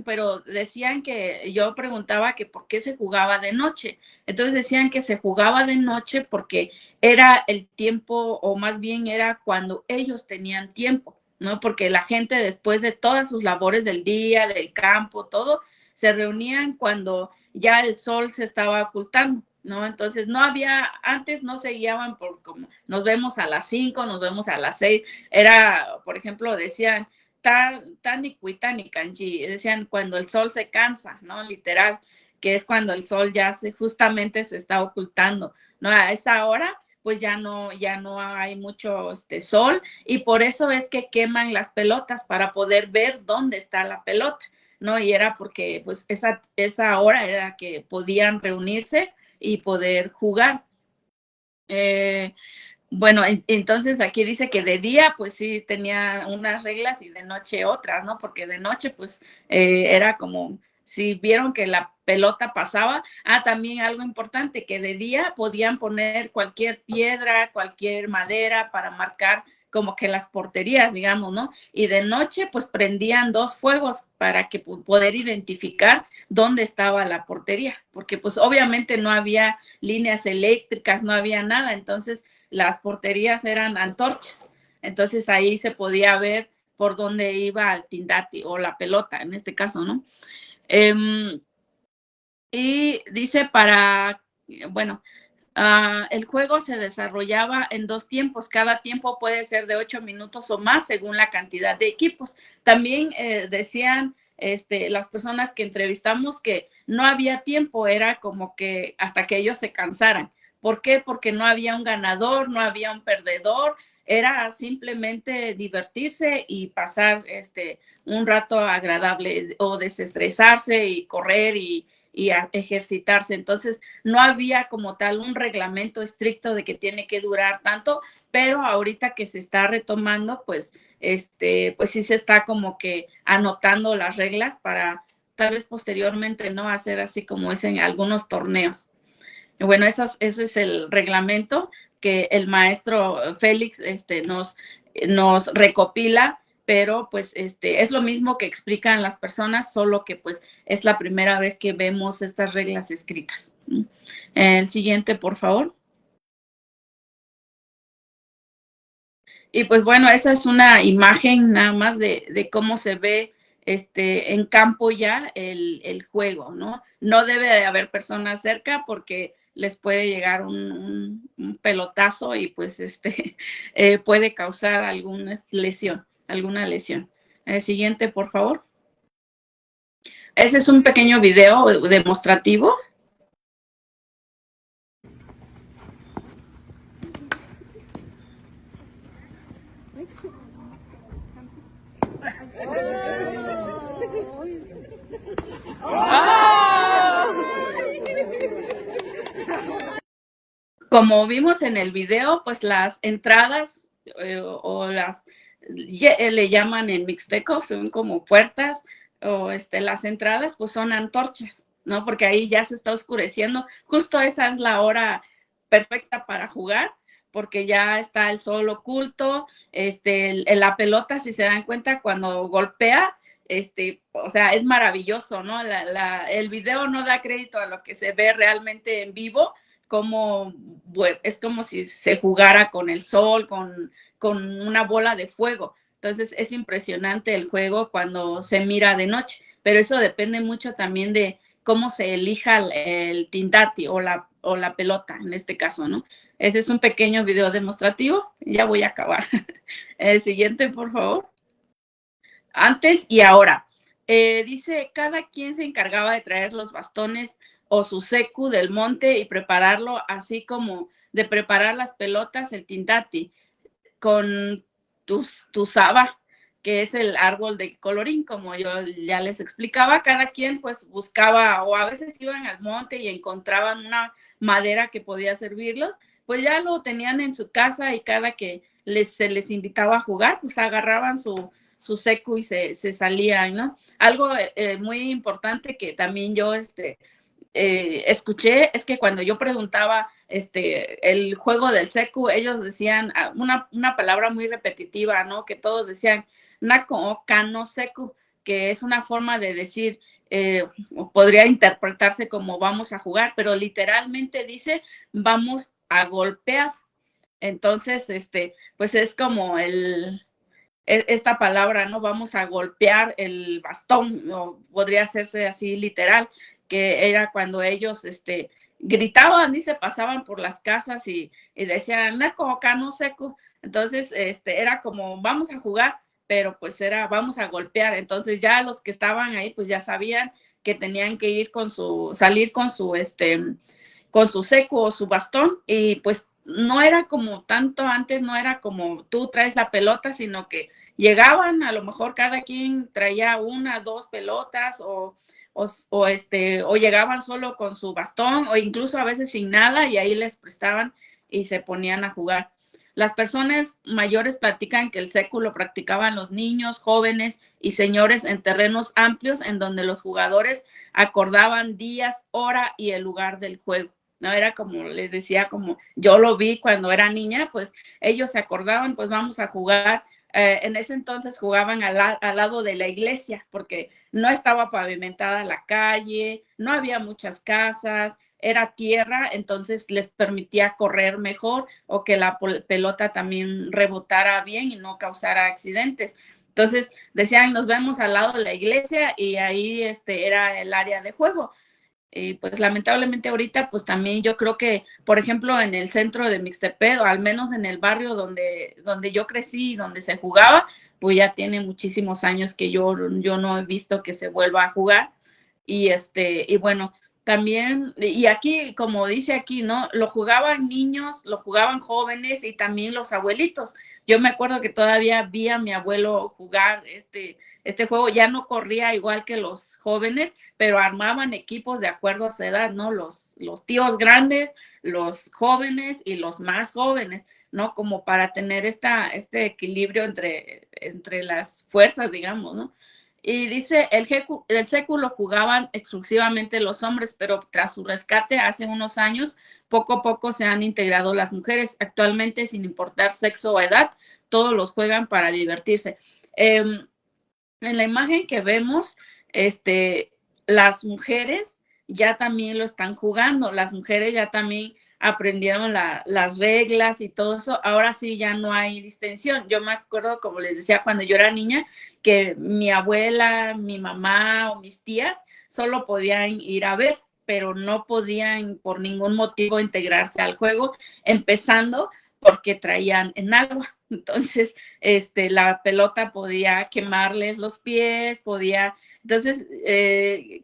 pero decían que, yo preguntaba que por qué se jugaba de noche. Entonces decían que se jugaba de noche porque era el tiempo, o más bien era cuando ellos tenían tiempo, ¿no? Porque la gente, después de todas sus labores del día, del campo, todo, se reunían cuando ya el sol se estaba ocultando, ¿no? Entonces antes no se guiaban por como nos vemos a las 5, nos vemos a las 6, era, por ejemplo, decían, tan y kanji, decían cuando el sol se cansa, ¿no? Literal, que es cuando el sol ya justamente se está ocultando, ¿no? A esa hora pues ya no hay mucho sol, y por eso es que queman las pelotas para poder ver dónde está la pelota, ¿no? Y era porque pues esa hora era que podían reunirse y poder jugar. Bueno, entonces aquí dice que de día pues sí tenía unas reglas y de noche otras, ¿no? Porque de noche pues era como si vieron que la pelota pasaba. También algo importante, que de día podían poner cualquier piedra, cualquier madera para marcar como que las porterías, digamos, ¿no? Y de noche pues prendían 2 fuegos para que poder identificar dónde estaba la portería, porque pues obviamente no había líneas eléctricas, no había nada, entonces las porterías eran antorchas, entonces ahí se podía ver por dónde iba el tindati o la pelota en este caso, ¿no? Y dice bueno, el juego se desarrollaba en 2 tiempos, cada tiempo puede ser de 8 minutos o más según la cantidad de equipos. También decían las personas que entrevistamos que no había tiempo, era como que hasta que ellos se cansaran. ¿Por qué? Porque no había un ganador, no había un perdedor, era simplemente divertirse y pasar un rato agradable o desestresarse y correr y ejercitarse. Entonces, no había como tal un reglamento estricto de que tiene que durar tanto, pero ahorita que se está retomando, pues sí se está como que anotando las reglas para tal vez posteriormente no hacer así como es en algunos torneos. Bueno, ese es el reglamento que el maestro Félix nos recopila, pero pues es lo mismo que explican las personas, solo que pues es la primera vez que vemos estas reglas escritas. El siguiente, por favor. Y pues bueno, esa es una imagen nada más de cómo se ve en campo ya el juego, ¿no? No debe de haber personas cerca porque les puede llegar un pelotazo y pues puede causar alguna lesión. El siguiente, por favor. Ese es un pequeño video demostrativo. Como vimos en el video, pues las entradas o le llaman en mixteco, son como puertas, o las entradas pues son antorchas, ¿no? Porque ahí ya se está oscureciendo. Justo esa es la hora perfecta para jugar, porque ya está el sol oculto, la pelota, si se dan cuenta, cuando golpea, o sea, es maravilloso, ¿no? El video no da crédito a lo que se ve realmente en vivo, como es como si se jugara con el sol, con una bola de fuego. Entonces es impresionante el juego cuando se mira de noche, pero eso depende mucho también de cómo se elija el tindati o la pelota en este caso, ¿no? Ese es un pequeño video demostrativo, ya voy a acabar. El siguiente, por favor. Antes y ahora. Dice, cada quien se encargaba de traer los bastones o su secu del monte y prepararlo, así como de preparar las pelotas, el tindati, con tu saba, que es el árbol de colorín, como yo ya les explicaba. Cada quien pues buscaba, o a veces iban al monte y encontraban una madera que podía servirlos, pues ya lo tenían en su casa, y cada que se les invitaba a jugar, pues agarraban su secu y se salían, ¿no? Algo muy importante que también yo escuché es que cuando yo preguntaba el juego del secu, ellos decían una palabra muy repetitiva, ¿no? Que todos decían nako o kano seku, que es una forma de decir, podría interpretarse como vamos a jugar, pero literalmente dice vamos a golpear. Entonces, pues es como esta palabra, ¿no? Vamos a golpear el bastón, o podría hacerse así literal, que era cuando ellos gritaban, dice, pasaban por las casas y decían, Nako, Kano, Seku. Entonces, era como, vamos a jugar, pero pues era, vamos a golpear. Entonces ya los que estaban ahí, pues ya sabían que tenían que ir salir con su seco o su bastón, y pues no era como tanto antes, no era como tú traes la pelota, sino que llegaban, a lo mejor cada quien traía 1, 2 pelotas, o llegaban solo con su bastón, o incluso a veces sin nada, y ahí les prestaban y se ponían a jugar. Las personas mayores platican que el secu lo practicaban los niños, jóvenes y señores en terrenos amplios en donde los jugadores acordaban días, hora y el lugar del juego. No era como les decía, como yo lo vi cuando era niña, pues ellos se acordaban, pues vamos a jugar. En ese entonces jugaban al lado de la iglesia, porque no estaba pavimentada la calle, no había muchas casas, era tierra, entonces les permitía correr mejor, o que la pelota también rebotara bien y no causara accidentes. Entonces decían, nos vemos al lado de la iglesia, y ahí era el área de juego. Y pues lamentablemente ahorita pues también yo creo que, por ejemplo, en el centro de Mixtepec, o al menos en el barrio donde yo crecí y donde se jugaba, pues ya tiene muchísimos años que yo no he visto que se vuelva a jugar. Y bueno, también, y aquí, como dice aquí, ¿no? Lo jugaban niños, lo jugaban jóvenes y también los abuelitos. Yo me acuerdo que todavía vi a mi abuelo jugar este juego. Ya no corría igual que los jóvenes, pero armaban equipos de acuerdo a su edad, ¿no? Los tíos grandes, los jóvenes y los más jóvenes, ¿no? Como para tener este equilibrio entre las fuerzas, digamos, ¿no? Y dice, el século jugaban exclusivamente los hombres, pero tras su rescate hace unos años, poco a poco se han integrado las mujeres. Actualmente, sin importar sexo o edad, todos los juegan para divertirse. En la imagen que vemos, las mujeres ya también lo están jugando, las mujeres ya también aprendieron las reglas y todo eso. Ahora sí ya no hay distinción. Yo me acuerdo, como les decía, cuando yo era niña, que mi abuela, mi mamá o mis tías solo podían ir a ver, pero no podían por ningún motivo integrarse al juego, empezando porque traían en agua. Entonces, la pelota podía quemarles los pies, entonces,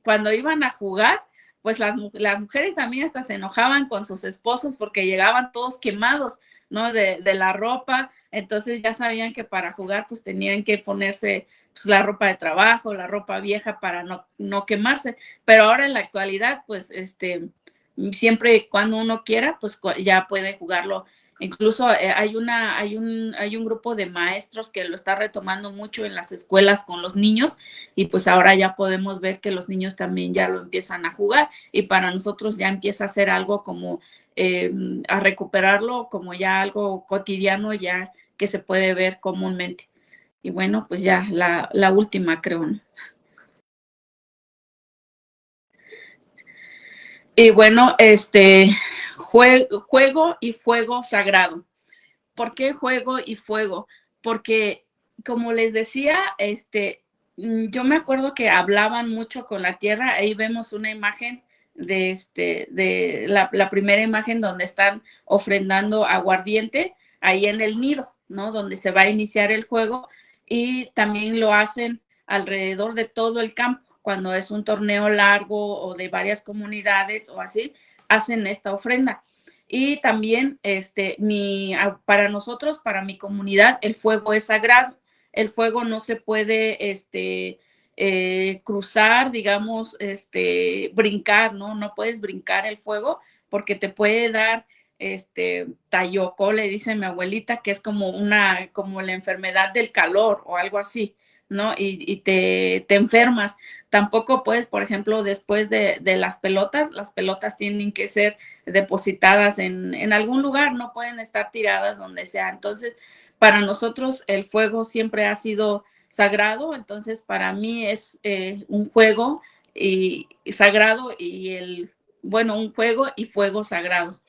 cuando iban a jugar, pues las mujeres también hasta se enojaban con sus esposos porque llegaban todos quemados, ¿no? De la ropa. Entonces ya sabían que para jugar pues tenían que ponerse pues la ropa de trabajo, la ropa vieja, para no quemarse. Pero ahora en la actualidad, pues siempre y cuando uno quiera, pues ya puede jugarlo. Incluso hay un grupo de maestros que lo está retomando mucho en las escuelas con los niños, y pues ahora ya podemos ver que los niños también ya lo empiezan a jugar, y para nosotros ya empieza a ser algo como a recuperarlo como ya algo cotidiano, ya que se puede ver comúnmente. Y bueno, pues ya la última, creo, ¿no? Y bueno, juego y fuego sagrado. ¿Por qué juego y fuego? Porque, como les decía, yo me acuerdo que hablaban mucho con la tierra. Ahí vemos una imagen de la primera imagen donde están ofrendando aguardiente, ahí en el nido, ¿no? Donde se va a iniciar el juego, y también lo hacen alrededor de todo el campo. Cuando es un torneo largo o de varias comunidades o así, hacen esta ofrenda. Y también para nosotros, para mi comunidad, el fuego es sagrado. El fuego no se puede cruzar, digamos, brincar, ¿no? No puedes brincar el fuego porque te puede dar tayoco, le dice mi abuelita, que es como la enfermedad del calor o algo así, ¿no? Y te enfermas. Tampoco puedes, por ejemplo, después de las pelotas tienen que ser depositadas en algún lugar, no pueden estar tiradas donde sea. Entonces, para nosotros el fuego siempre ha sido sagrado, entonces para mí es un juego y sagrado, y un juego y fuegos sagrados.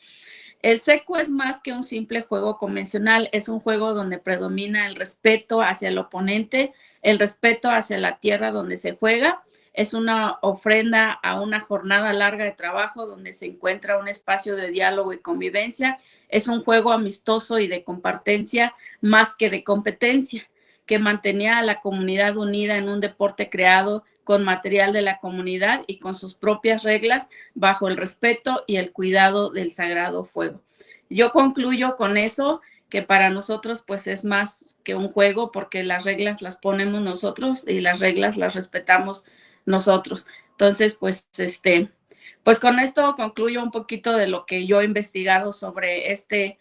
El seco es más que un simple juego convencional, es un juego donde predomina el respeto hacia el oponente, el respeto hacia la tierra donde se juega. Es una ofrenda a una jornada larga de trabajo donde se encuentra un espacio de diálogo y convivencia. Es un juego amistoso y de compartencia más que de competencia. que mantenía a la comunidad unida en un deporte creado con material de la comunidad y con sus propias reglas bajo el respeto y el cuidado del sagrado fuego. Yo concluyo con eso, que para nosotros pues es más que un juego porque las reglas las ponemos nosotros y las reglas las respetamos nosotros. Entonces, pues con esto concluyo un poquito de lo que yo he investigado sobre este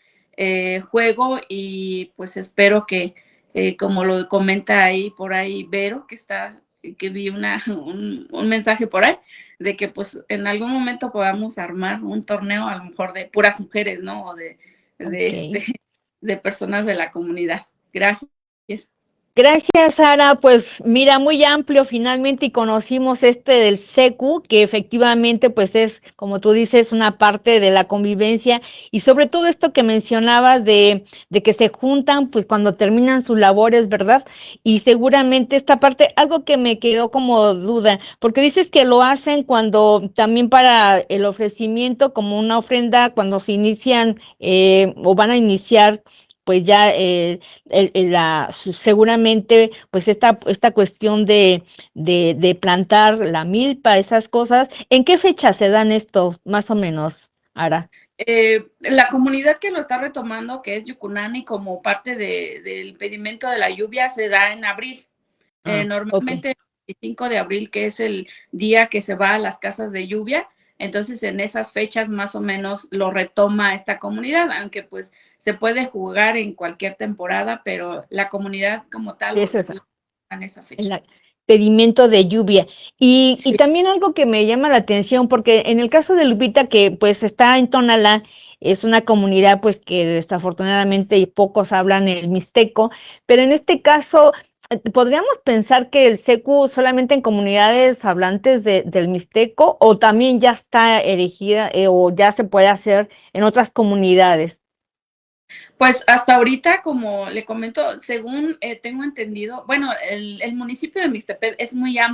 juego y pues espero que, como lo comenta ahí por ahí Vero, que vi un mensaje por ahí, de que pues en algún momento podamos armar un torneo a lo mejor de puras mujeres, ¿no? O Ok. de personas de la comunidad. Gracias. Gracias, Sara. Pues mira, muy amplio finalmente y conocimos este del SECU, que efectivamente pues es, como tú dices, una parte de la convivencia y sobre todo esto que mencionabas de que se juntan pues cuando terminan sus labores, ¿verdad? Y seguramente esta parte, algo que me quedó como duda, porque dices que lo hacen cuando también para el ofrecimiento como una ofrenda, cuando se inician o van a iniciar pues ya seguramente pues esta cuestión de plantar la milpa, esas cosas, ¿en qué fecha se dan estos más o menos, Ara? La comunidad que lo está retomando, que es Yucunani, como parte del pedimento de la lluvia, se da en abril. Ok. Normalmente el 25 de abril, que es el día que se va a las casas de lluvia, entonces en esas fechas más o menos lo retoma esta comunidad, aunque pues se puede jugar en cualquier temporada, pero la comunidad como tal Es lo esa, en esa fecha. el pedimento de lluvia. Y Sí. también algo que me llama la atención, porque en el caso de Lupita, que pues está en Tonalá, es una comunidad pues que desafortunadamente pocos hablan el mixteco, pero en este caso podríamos pensar que el secu solamente en comunidades hablantes del mixteco o también ya está erigida o ya se puede hacer en otras comunidades. Pues hasta ahorita, como le comento, según tengo entendido, bueno, el municipio de Mixtepec es muy Ujú.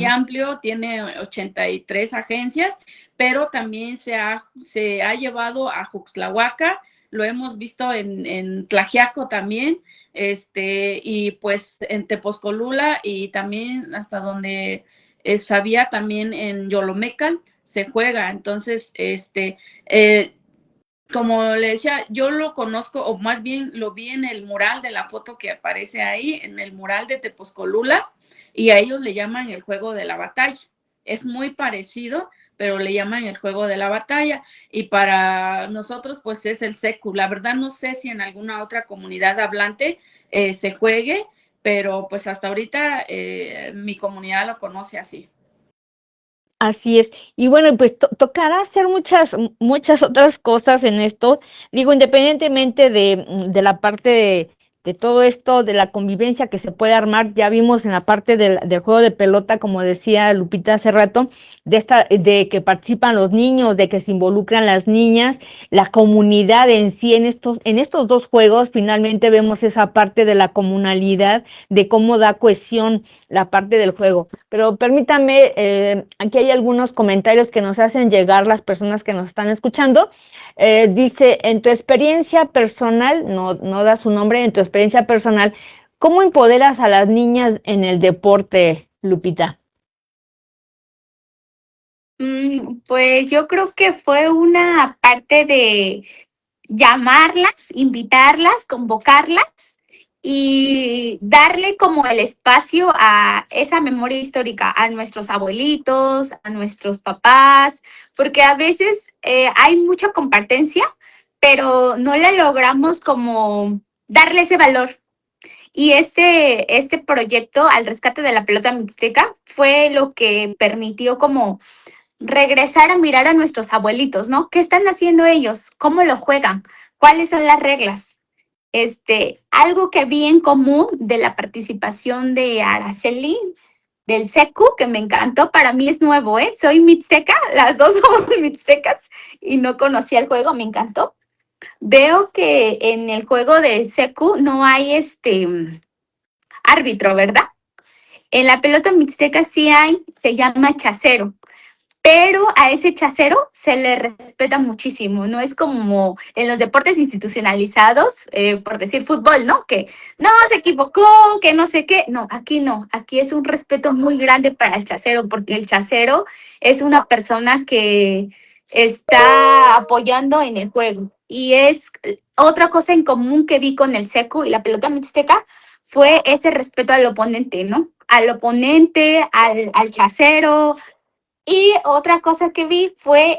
amplio, tiene 83 agencias, pero también se ha llevado a Juxtlahuaca, lo hemos visto en Tlaxiaco también, y pues en Tepozcolula y también hasta donde sabía también en Yolomecal se juega, entonces, como le decía, yo lo conozco, o más bien lo vi en el mural de la foto que aparece ahí, en el mural de Tepozcolula, y a ellos le llaman el juego de la batalla. Es muy parecido, pero le llaman el juego de la batalla, y para nosotros, pues es el secu. La verdad, no sé si en alguna otra comunidad hablante se juegue, pero pues hasta ahorita mi comunidad lo conoce así. Así es. Y bueno, pues tocará hacer muchas otras cosas en esto. Digo, independientemente de la parte de todo esto, de la convivencia que se puede armar, ya vimos en la parte del juego de pelota, como decía Lupita hace rato, de que participan los niños, de que se involucran las niñas, la comunidad en sí, en estos dos juegos, finalmente vemos esa parte de la comunalidad, de cómo da cohesión la parte del juego. Pero permítame, aquí hay algunos comentarios que nos hacen llegar las personas que nos están escuchando. Dice, en tu experiencia personal, no da su nombre, en tu experiencia personal, ¿cómo empoderas a las niñas en el deporte, Lupita? Pues yo creo que fue una parte de llamarlas, invitarlas, convocarlas y darle como el espacio a esa memoria histórica, a nuestros abuelitos, a nuestros papás, porque a veces hay mucha compartencia, pero no le logramos como darle ese valor. Y este proyecto al rescate de la pelota mixteca fue lo que permitió como regresar a mirar a nuestros abuelitos, ¿no? ¿Qué están haciendo ellos? ¿Cómo lo juegan? ¿Cuáles son las reglas? Algo que vi en común de la participación de Araceli del SECU, que me encantó, para mí es nuevo, ¿eh? Soy mixteca, las dos somos mixtecas y no conocía el juego, me encantó. Veo que en el juego de SECU no hay árbitro, ¿verdad? En la pelota mixteca sí hay, se llama chacero. pero a ese chacero se le respeta muchísimo, no es como en los deportes institucionalizados, por decir fútbol, ¿no? Que no, se equivocó, que no sé qué, no, aquí es un respeto muy grande para el chacero, porque el chacero es una persona que está apoyando en el juego, y es otra cosa en común que vi con el secu y la pelota mixteca, fue ese respeto al oponente, ¿no? Al oponente, al chacero. Y otra cosa que vi fue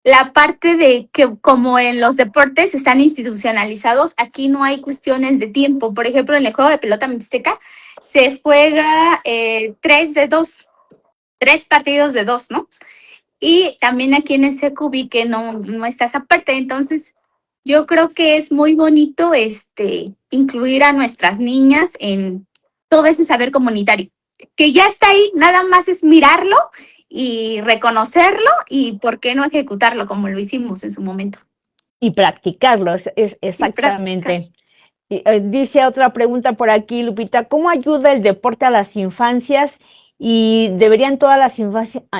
la parte de que como en los deportes están institucionalizados, aquí no hay cuestiones de tiempo. Por ejemplo, en el juego de pelota mixteca se juega 3 partidos de 2, ¿no? Y también aquí en el secu vi que no está esa parte. Entonces, yo creo que es muy bonito incluir a nuestras niñas en todo ese saber comunitario, que ya está ahí, nada más es mirarlo y reconocerlo y por qué no ejecutarlo como lo hicimos en su momento. Y practicarlo, Y exactamente. practicar. Dice otra pregunta por aquí, Lupita, ¿cómo ayuda el deporte a las infancias y deberían todas las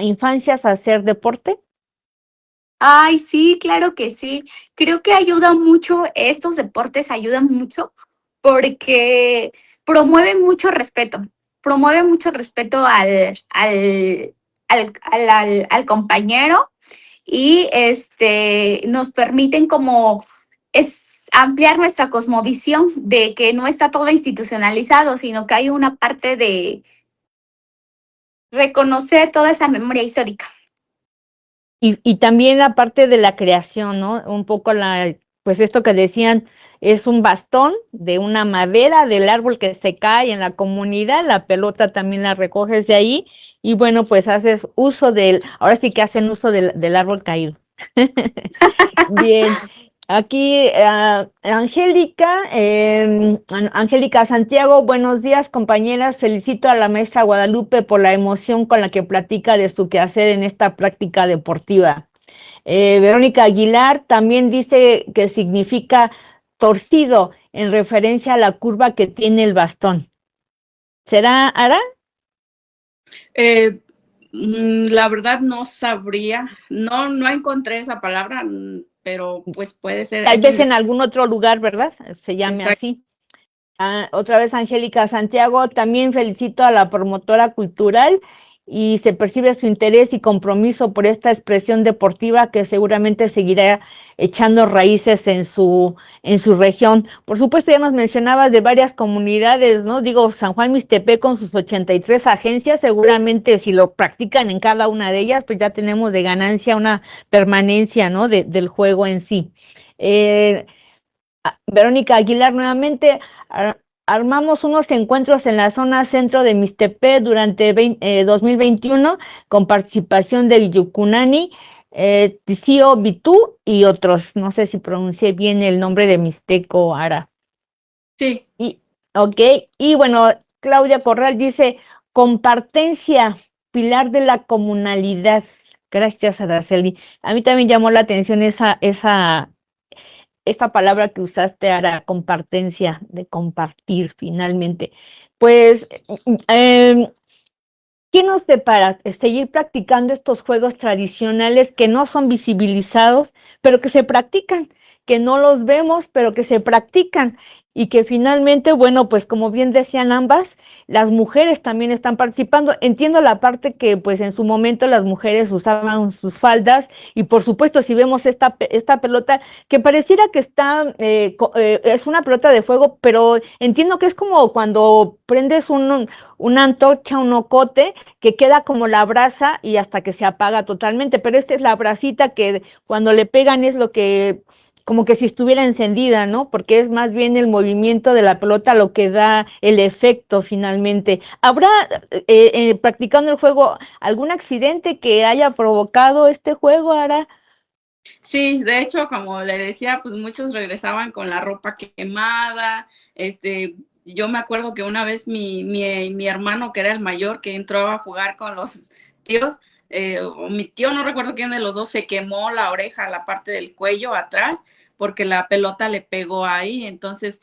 infancias hacer deporte? Ay, sí, claro que sí. Creo que ayuda mucho, estos deportes ayudan mucho porque promueve mucho respeto al compañero y nos permiten como es ampliar nuestra cosmovisión de que no está todo institucionalizado, sino que hay una parte de reconocer toda esa memoria histórica. Y también la parte de la creación, ¿no? Un poco pues esto que decían, es un bastón de una madera del árbol que se cae en la comunidad, la pelota también la recoges de ahí, y bueno, pues haces uso ahora sí que hacen uso del árbol caído. Bien, aquí Angélica Santiago, buenos días compañeras, felicito a la maestra Guadalupe por la emoción con la que platica de su quehacer en esta práctica deportiva. Verónica Aguilar también dice que significa torcido en referencia a la curva que tiene el bastón. ¿Será, Ara? La verdad no sabría, no encontré esa palabra, pero pues puede ser, Tal hay que vez en investigar. algún otro lugar, ¿verdad? Se llame Exacto. así. Otra vez Angélica Santiago, también felicito a la promotora cultural y se percibe su interés y compromiso por esta expresión deportiva que seguramente seguirá echando raíces en su región. Por supuesto, ya nos mencionabas de varias comunidades, ¿no? Digo, San Juan Mixtepec con sus 83 agencias, seguramente si lo practican en cada una de ellas, pues ya tenemos de ganancia una permanencia, ¿no? Del juego en sí. Verónica Aguilar nuevamente, armamos unos encuentros en la zona centro de Mixtepec durante 2021 con participación de Yucunani, Ticio Bitú y otros. No sé si pronuncié bien el nombre de Mixteco, Ara. Sí. Ok, y bueno, Claudia Corral dice, compartencia, pilar de la comunalidad. Gracias, Araceli. A mí también llamó la atención esta palabra que usaste, Ara, compartencia, de compartir finalmente. Pues, ¿qué nos separa? Seguir practicando estos juegos tradicionales que no son visibilizados, pero que se practican, que no los vemos, pero que se practican y que finalmente, bueno, pues como bien decían ambas, las mujeres también están participando. Entiendo la parte que pues en su momento las mujeres usaban sus faldas y por supuesto si vemos esta pelota que pareciera que es una pelota de fuego, pero entiendo que es como cuando prendes una antorcha, un ocote, que queda como la brasa y hasta que se apaga totalmente, pero esta es la brasita que cuando le pegan es lo que, como que si estuviera encendida, ¿no? Porque es más bien el movimiento de la pelota lo que da el efecto finalmente. ¿Habrá, practicando el juego, algún accidente que haya provocado este juego, Ara? Sí, de hecho, como le decía, pues muchos regresaban con la ropa quemada. Yo me acuerdo que una vez mi hermano, que era el mayor, que entró a jugar con los tíos, o mi tío, no recuerdo quién de los dos, se quemó la oreja, la parte del cuello atrás, porque la pelota le pegó ahí. Entonces,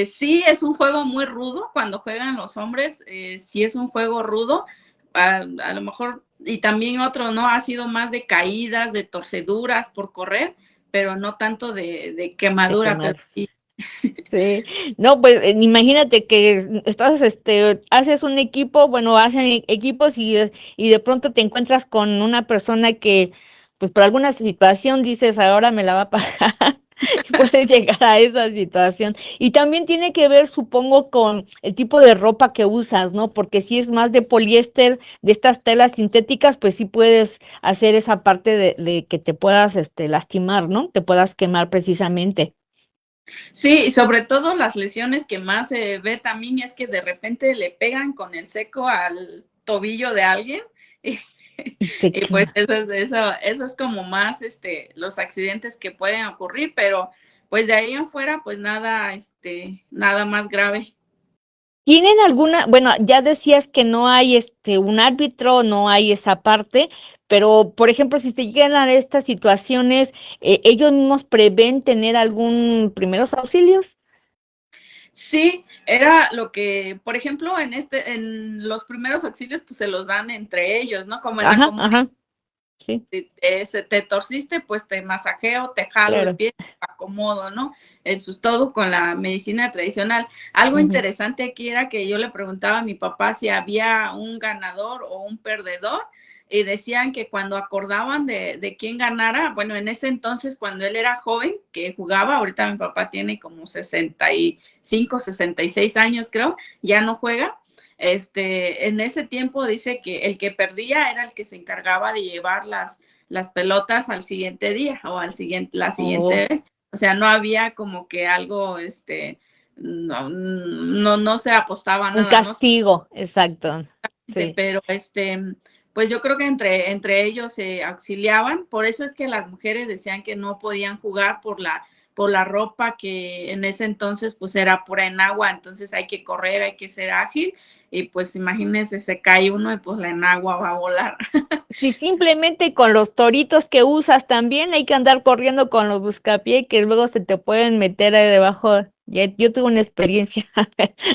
sí es un juego muy rudo cuando juegan los hombres, sí es un juego rudo, a lo mejor, y también otro, ¿no? Ha sido más de caídas, de torceduras por correr, pero no tanto de de quemadura, pero quemados. sí. Sí, no, pues imagínate que estás, haces un equipo, bueno, hacen equipos y de pronto te encuentras con una persona que, pues por alguna situación dices, ahora me la va a pagar, puedes llegar a esa situación. Y también tiene que ver, supongo, con el tipo de ropa que usas, ¿no? Porque si es más de poliéster, de estas telas sintéticas, pues sí puedes hacer esa parte de que te puedas, lastimar, ¿no? Te puedas quemar precisamente. Sí, y sobre todo las lesiones que más se ve también es que de repente le pegan con el seco al tobillo de alguien y, Y se y pues quema. eso es como más los accidentes que pueden ocurrir, pero pues de ahí en fuera pues nada, nada más grave. ¿Tienen alguna, bueno, ya decías que no hay un árbitro, no hay esa parte, pero por ejemplo, si se llegan a estas situaciones, ellos mismos prevén tener algún primeros auxilios? Sí, era lo que, por ejemplo, en los primeros auxilios pues se los dan entre ellos, ¿no? Como en la Ajá, comunidad. ajá, sí, Te torciste, pues te masajeo, te jalo el claro. pie, te acomodo, ¿no? Pues todo con la medicina tradicional. Algo Ujú. interesante aquí era que yo le preguntaba a mi papá si había un ganador o un perdedor, y decían que cuando acordaban de quién ganara, bueno, en ese entonces, cuando él era joven, que jugaba, ahorita mi papá tiene como 65, 66 años, creo, ya no juega. En ese tiempo dice que el que perdía era el que se encargaba de llevar las pelotas al siguiente día o la Oh, siguiente vez. O sea, no había como que algo, no se apostaba un nada, ¿no? castigo, exacto. Sí. Pero pues yo creo que entre ellos se auxiliaban, por eso es que las mujeres decían que no podían jugar por la ropa que en ese entonces pues era pura enagua, entonces hay que correr, hay que ser ágil, y pues imagínense, se cae uno y pues la enagua va a volar. Si simplemente con los toritos que usas también hay que andar corriendo con los buscapié que luego se te pueden meter ahí debajo. Yo tuve una experiencia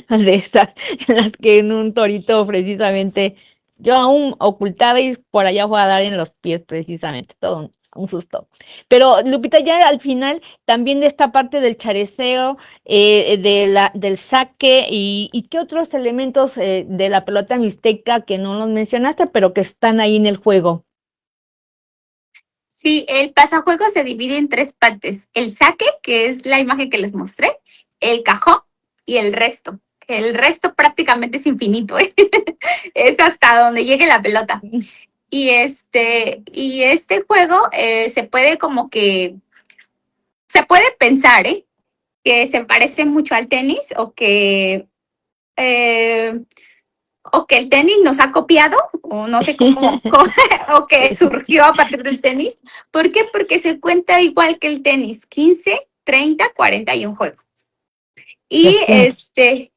de esas, en las que en un torito precisamente, yo aún ocultada y por allá fue a dar en los pies precisamente, todo un susto. Pero Lupita, ya al final también de esta parte del chareceo, del saque y qué otros elementos de la pelota mixteca que no los mencionaste, pero que están ahí en el juego. Sí, el pasajuego se divide en tres partes. El saque, que es la imagen que les mostré, el cajón y el resto. El resto prácticamente es infinito, ¿eh? Es hasta donde llegue la pelota. Y este juego se puede como que, se puede pensar, ¿eh? Que se parece mucho al tenis eh, o que el tenis nos ha copiado, o no sé o que surgió a partir del tenis. ¿Por qué? Porque se cuenta igual que el tenis, 15, 30, 41 juegos. Y Los puntos.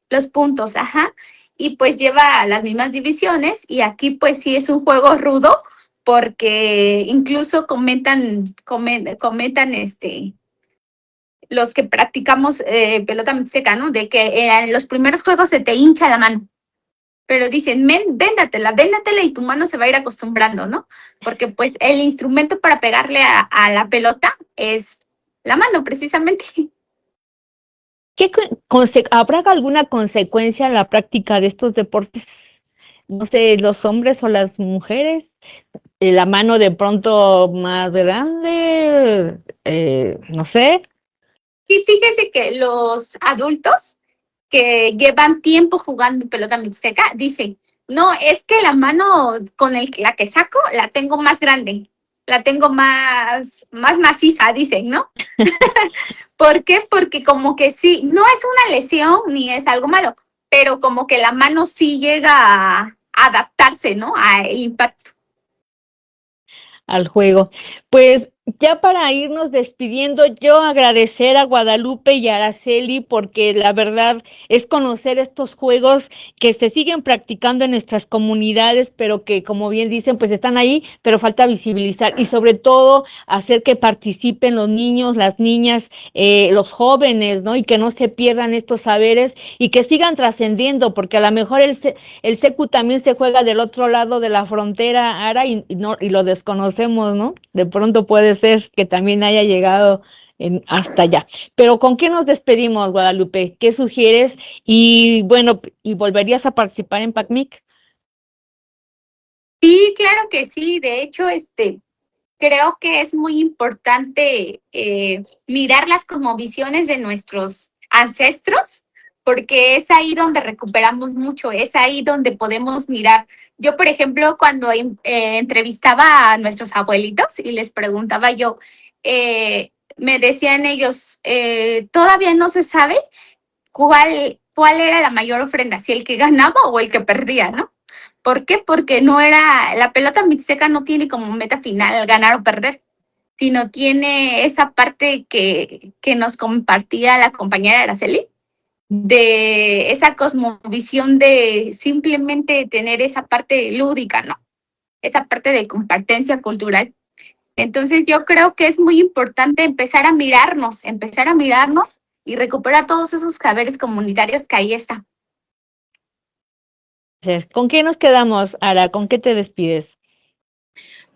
los puntos, ajá. Y pues lleva las mismas divisiones, y aquí pues sí es un juego rudo, porque incluso comentan los que practicamos pelota mixteca, ¿no? De que en los primeros juegos se te hincha la mano, pero dicen, véndatela y tu mano se va a ir acostumbrando, ¿no? Porque pues el instrumento para pegarle a la pelota es la mano, precisamente. ¿Habrá alguna consecuencia en la práctica de estos deportes? No sé, los hombres o las mujeres, la mano de pronto más grande, no sé. Y fíjese que los adultos que llevan tiempo jugando pelota mixteca dicen, no, es que la mano con la que saco la tengo más grande, la tengo más maciza, dicen, ¿no? ¿Por qué? Porque como que sí, no es una lesión ni es algo malo, pero como que la mano sí llega a adaptarse, ¿no? A el impacto. Al juego. Pues ya para irnos despidiendo, yo agradecer a Guadalupe y a Araceli porque la verdad es conocer estos juegos que se siguen practicando en nuestras comunidades, pero que como bien dicen, pues están ahí, pero falta visibilizar y sobre todo hacer que participen los niños, las niñas, los jóvenes, ¿no? Y que no se pierdan estos saberes y que sigan trascendiendo, porque a lo mejor el secu también se juega del otro lado de la frontera, Ara, y no, y lo desconocemos, ¿no? De pronto puede ser que también haya llegado hasta allá. Pero ¿con qué nos despedimos, Guadalupe? ¿Qué sugieres? Y bueno, ¿y volverías a participar en PACMIC? Sí, claro que sí. De hecho, creo que es muy importante mirar las cosmovisiones de nuestros ancestros, porque es ahí donde recuperamos mucho, es ahí donde podemos mirar. Yo, por ejemplo, cuando entrevistaba a nuestros abuelitos y les preguntaba yo, me decían ellos, todavía no se sabe cuál era la mayor ofrenda, si el que ganaba o el que perdía, ¿no? ¿Por qué? Porque no era, la pelota mixteca no tiene como meta final ganar o perder, sino tiene esa parte que nos compartía la compañera Araceli, de esa cosmovisión de simplemente tener esa parte lúdica, ¿no? Esa parte de compartencia cultural. Entonces yo creo que es muy importante empezar a mirarnos y recuperar todos esos saberes comunitarios que ahí están. ¿Con qué nos quedamos, Ara? ¿Con qué te despides?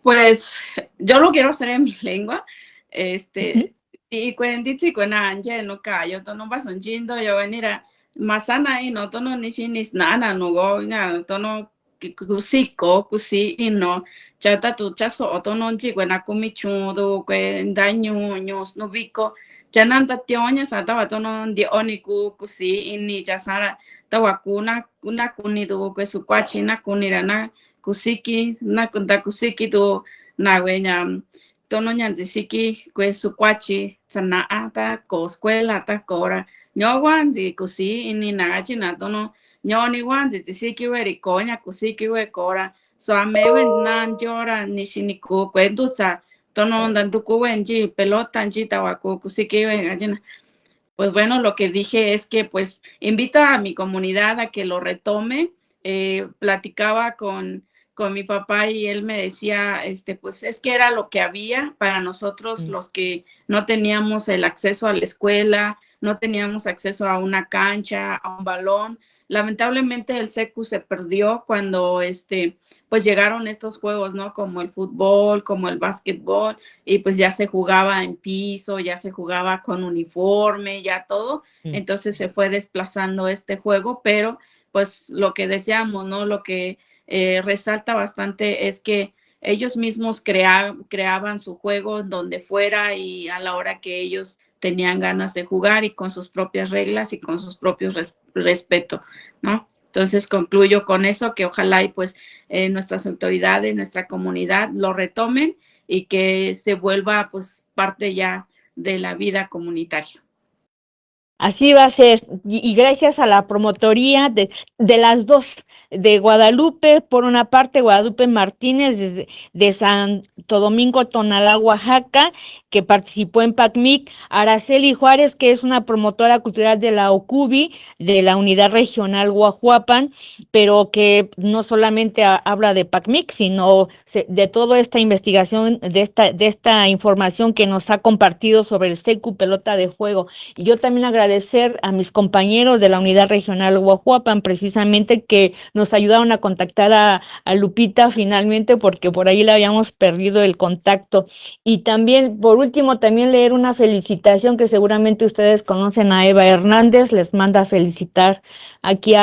Pues yo lo quiero hacer en mi lengua. Uh-huh. Y cuentichi cuena anje no cayo, tono bason jindo, yo venira masana y no tono nishinis nana no go, na tono kusiko, kusi y no, chata tu chaso, tono chi cuena kumichudo, cuen daño, ños no bico, chananta tionya sata tono di oniku kusi y ni chasara, tawakuna, kuna kunido, que su cuachina kunirana. Kusiki na kunta kusiki tu na wenya tono nyanzi siki kwe sukwachi sana ata ko escuela ta kora nyo wanzi kusi ini na china tono nyo ni wanzi siki we rikonya kusiki we kora so amewe nan jora nishiniku kwe duza tono ndantuku wenji pelota nji tawaku kusiki we gallina. Pues bueno, lo que dije es que pues invito a mi comunidad a que lo retome. Platicaba con mi papá y él me decía, pues es que era lo que había para nosotros los que no teníamos el acceso a la escuela, no teníamos acceso a una cancha, a un balón. Lamentablemente el secu se perdió cuando pues llegaron estos juegos, ¿no? Como el fútbol, como el básquetbol, y pues ya se jugaba en piso, ya se jugaba con uniforme, ya todo. Entonces se fue desplazando este juego, pero pues lo que deseamos, ¿no? Lo que resalta bastante es que ellos mismos creaban su juego donde fuera y a la hora que ellos tenían ganas de jugar y con sus propias reglas y con sus propios respeto, ¿no? Entonces concluyo con eso, que ojalá y pues nuestras autoridades, nuestra comunidad lo retomen y que se vuelva pues parte ya de la vida comunitaria. Así va a ser, y gracias a la promotoría de las dos, de Guadalupe, por una parte, Guadalupe Martínez, de Santo Domingo, Tonalá, Oaxaca, que participó en PACMIC, Araceli Juárez, que es una promotora cultural de la OCUBI, de la Unidad Regional Guajuapan, pero que no solamente habla de PACMIC, sino de toda esta investigación, de esta información que nos ha compartido sobre el secu pelota de juego. Y yo también agradecer a mis compañeros de la Unidad Regional Guajuapan, precisamente, que nos ayudaron a contactar a Lupita finalmente, porque por ahí le habíamos perdido el contacto. Y también, por último, también leer una felicitación que seguramente ustedes conocen a Eva Hernández, les manda a felicitar aquí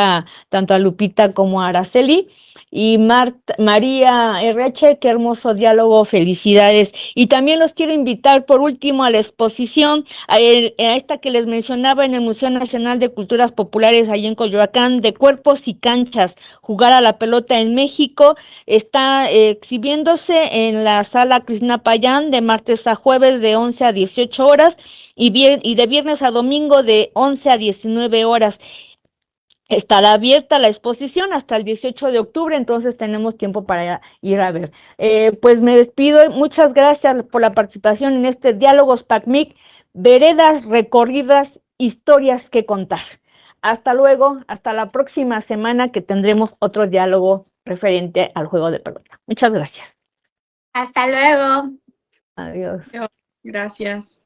tanto a Lupita como a Araceli. Y María RH, qué hermoso diálogo, felicidades. Y también los quiero invitar por último a la exposición, a esta que les mencionaba en el Museo Nacional de Culturas Populares allá en Coyoacán, de Cuerpos y Canchas, jugar a la pelota en México. Está exhibiéndose en la sala Cristina Payán de martes a jueves de 11 a 18 horas y de viernes a domingo de 11 a 19 horas. Estará abierta la exposición hasta el 18 de octubre, entonces tenemos tiempo para ir a ver. Pues me despido, muchas gracias por la participación en este Diálogos PACMIC, veredas recorridas, historias que contar. Hasta luego, hasta la próxima semana que tendremos otro diálogo referente al juego de pelota. Muchas gracias. Hasta luego. Adiós. Gracias.